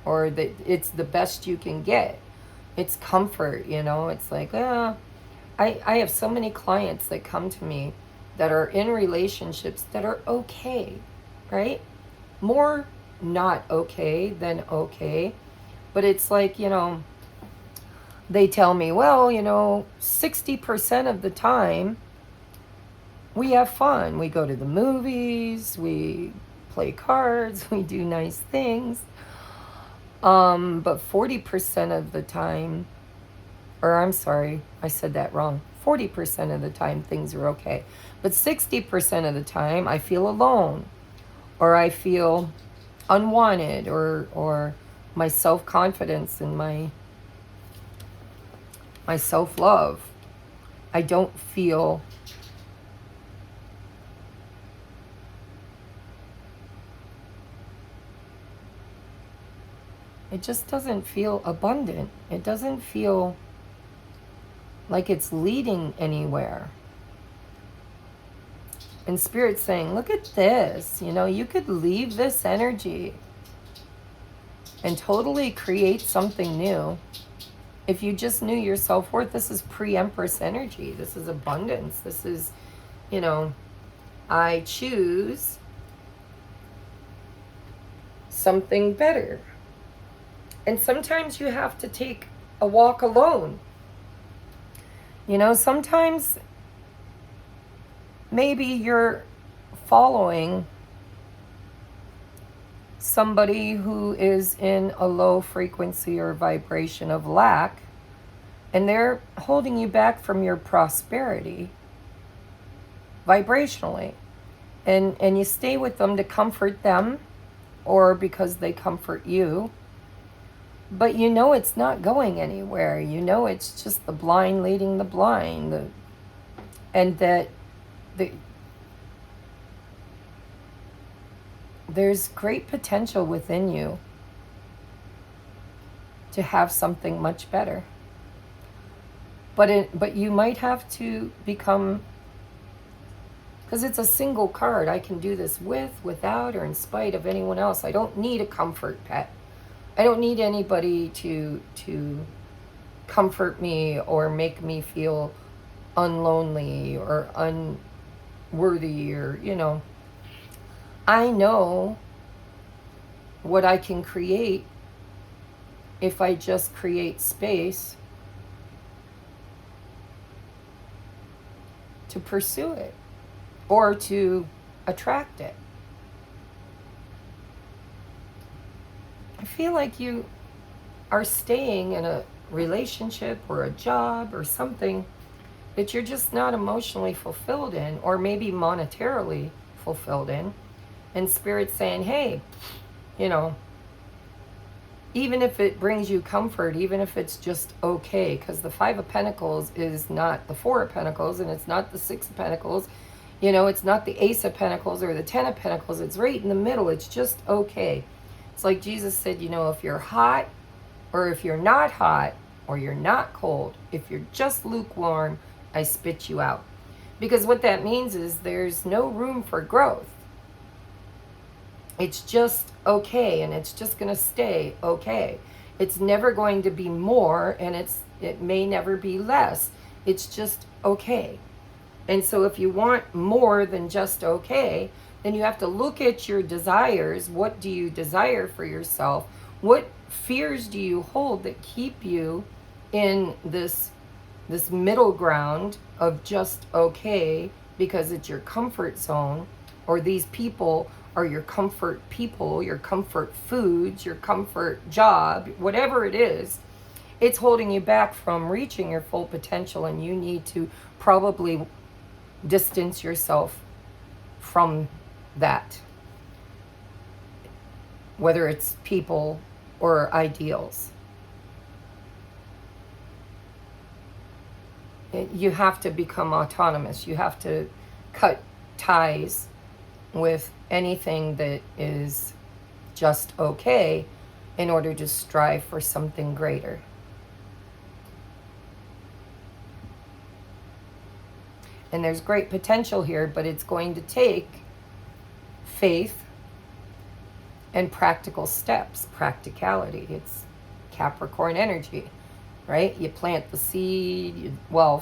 or that it's the best you can get. It's comfort, It's like, I have so many clients that come to me that are in relationships that are okay, right? More not okay than okay. But it's like, they tell me, well, 60% of the time we have fun. We go to the movies, we play cards, we do nice things. But 40% of the time, or I'm sorry, I said that wrong. 40% of the time things are okay. But 60% of the time I feel alone, or I feel unwanted, or my self-confidence and my self-love, I don't feel it just doesn't feel abundant. It doesn't feel like it's leading anywhere. And Spirit's saying, look at this. You know, you could leave this energy and totally create something new. If you just knew your self-worth, this is pre-Empress energy. This is abundance. This is, you know, I choose something better. And sometimes you have to take a walk alone. You know, sometimes maybe you're following somebody who is in a low frequency or vibration of lack, and they're holding you back from your prosperity vibrationally. And you stay with them to comfort them or because they comfort you. But you know it's not going anywhere. You know it's just the blind leading the blind. And that there's great potential within you to have something much better. But you might have to become, because it's a single card. I can do this with, without, or in spite of anyone else. I don't need a comfort pet. I don't need anybody to comfort me or make me feel unlonely or unworthy, or, you know. I know what I can create if I just create space to pursue it or to attract it. I feel like you are staying in a relationship or a job or something that you're just not emotionally fulfilled in, or maybe monetarily fulfilled in. And Spirit's saying, hey, you know, even if it brings you comfort, even if it's just okay, because the Five of Pentacles is not the Four of Pentacles, and it's not the Six of Pentacles, you know, it's not the Ace of Pentacles or the Ten of Pentacles. It's right in the middle. It's just okay. It's like Jesus said, you know, if you're hot or if you're not hot or you're not cold, if you're just lukewarm, I spit you out. Because what that means is there's no room for growth. It's just okay, and it's just going to stay okay. It's never going to be more, and it may never be less. It's just okay. And so if you want more than just okay, then you have to look at your desires. What do you desire for yourself? What fears do you hold that keep you in this middle ground of just okay because it's your comfort zone, or these people are your comfort people, your comfort foods, your comfort job, whatever it is, it's holding you back from reaching your full potential, and you need to probably distance yourself from that, whether it's people or ideals. You have to become autonomous. You have to cut ties with anything that is just okay in order to strive for something greater. And there's great potential here, but it's going to take faith and practical steps, practicality. It's Capricorn energy, right? You plant the seed.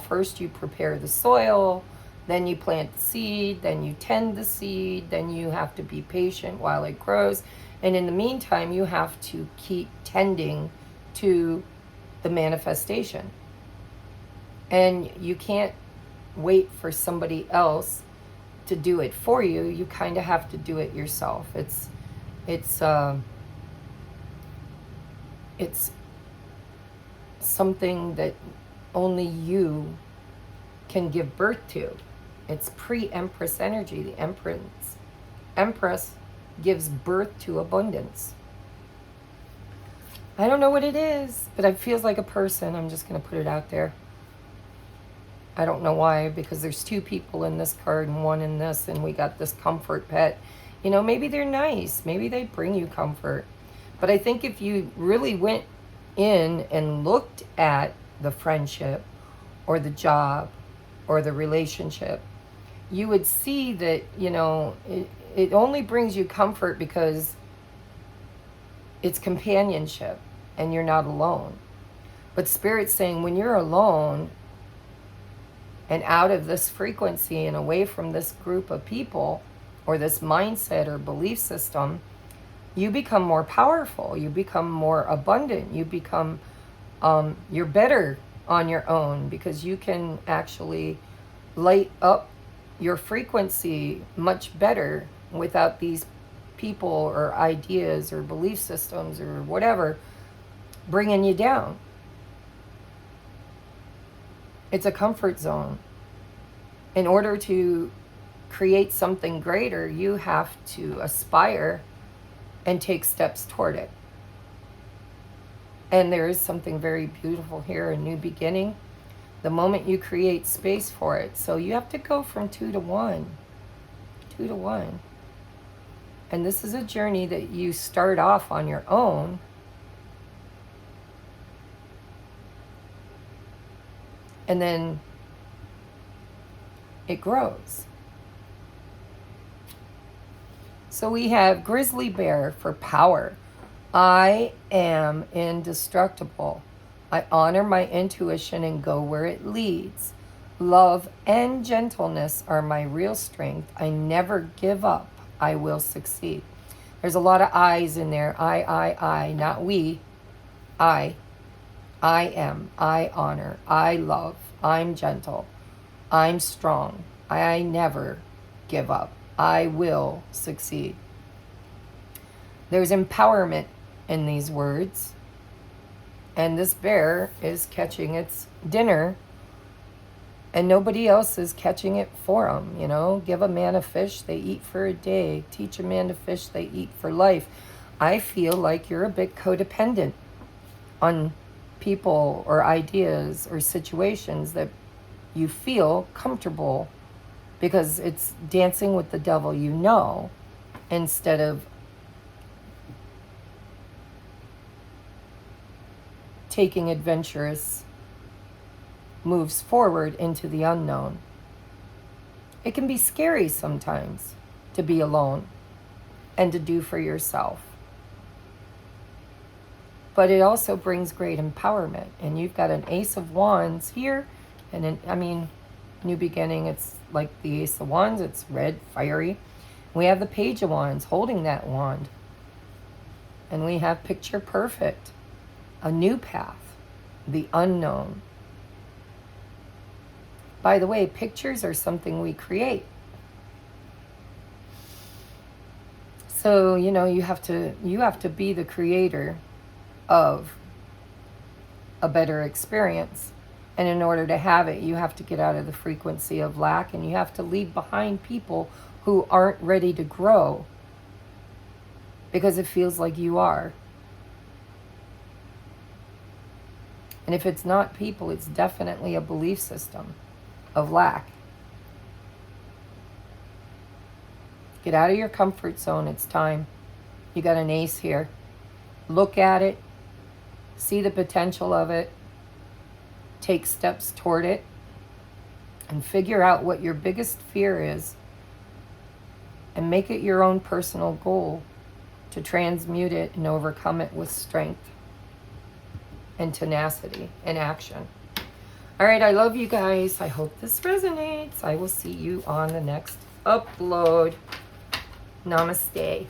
First you prepare the soil, then you plant the seed, then you tend the seed, then you have to be patient while it grows. And in the meantime, you have to keep tending to the manifestation. And you can't wait for somebody else to do it for you. You kind of have to do it yourself. It's something that only you can give birth to. It's pre-Empress energy. The Empress gives birth to abundance. I don't know what it is, but it feels like a person. I'm just going to put it out there. I don't know why, because there's two people in this card and one in this, and we got this comfort pet. You know, maybe they're nice. Maybe they bring you comfort. But I think if you really went in and looked at the friendship or the job or the relationship, you would see that, you know, it only brings you comfort because it's companionship and you're not alone. But Spirit's saying when you're alone and out of this frequency and away from this group of people or this mindset or belief system, you become more powerful, you become more abundant, you become, you're better on your own because you can actually light up your frequency much better without these people or ideas or belief systems or whatever bringing you down. It's a comfort zone. In order to create something greater, you have to aspire and take steps toward it. And there is something very beautiful here, a new beginning, the moment you create space for it. So you have to go from 2 to 1. 2 to 1. And this is a journey that you start off on your own. And then it grows. So we have Grizzly Bear for power. I am indestructible. I honor my intuition and go where it leads. Love and gentleness are my real strength. I never give up. I will succeed. There's a lot of I's in there. I, not we. I am. I honor. I love. I'm gentle. I'm strong. I never give up. I will succeed. There's empowerment in these words. And this bear is catching its dinner and nobody else is catching it for him. You know, give a man a fish, they eat for a day. Teach a man to fish, they eat for life. I feel like you're a bit codependent on people or ideas or situations that you feel comfortable because it's dancing with the devil, you know, instead of taking adventurous moves forward into the unknown. It can be scary sometimes to be alone and to do for yourself. But it also brings great empowerment. And you've got an Ace of Wands here. And new beginning, it's like the Ace of Wands. It's red, fiery. We have the Page of Wands holding that wand. And we have picture perfect. A new path. The unknown. By the way, pictures are something we create. So, you know, you have to be the creator of a better experience. And in order to have it, you have to get out of the frequency of lack, and you have to leave behind people who aren't ready to grow because it feels like you are. And if it's not people, it's definitely a belief system of lack. Get out of your comfort zone. It's time. You got an ace here. Look at it. See the potential of it. Take steps toward it. And figure out what your biggest fear is. And make it your own personal goal to transmute it and overcome it with strength and tenacity and action. All right, I love you guys. I hope this resonates. I will see you on the next upload. Namaste.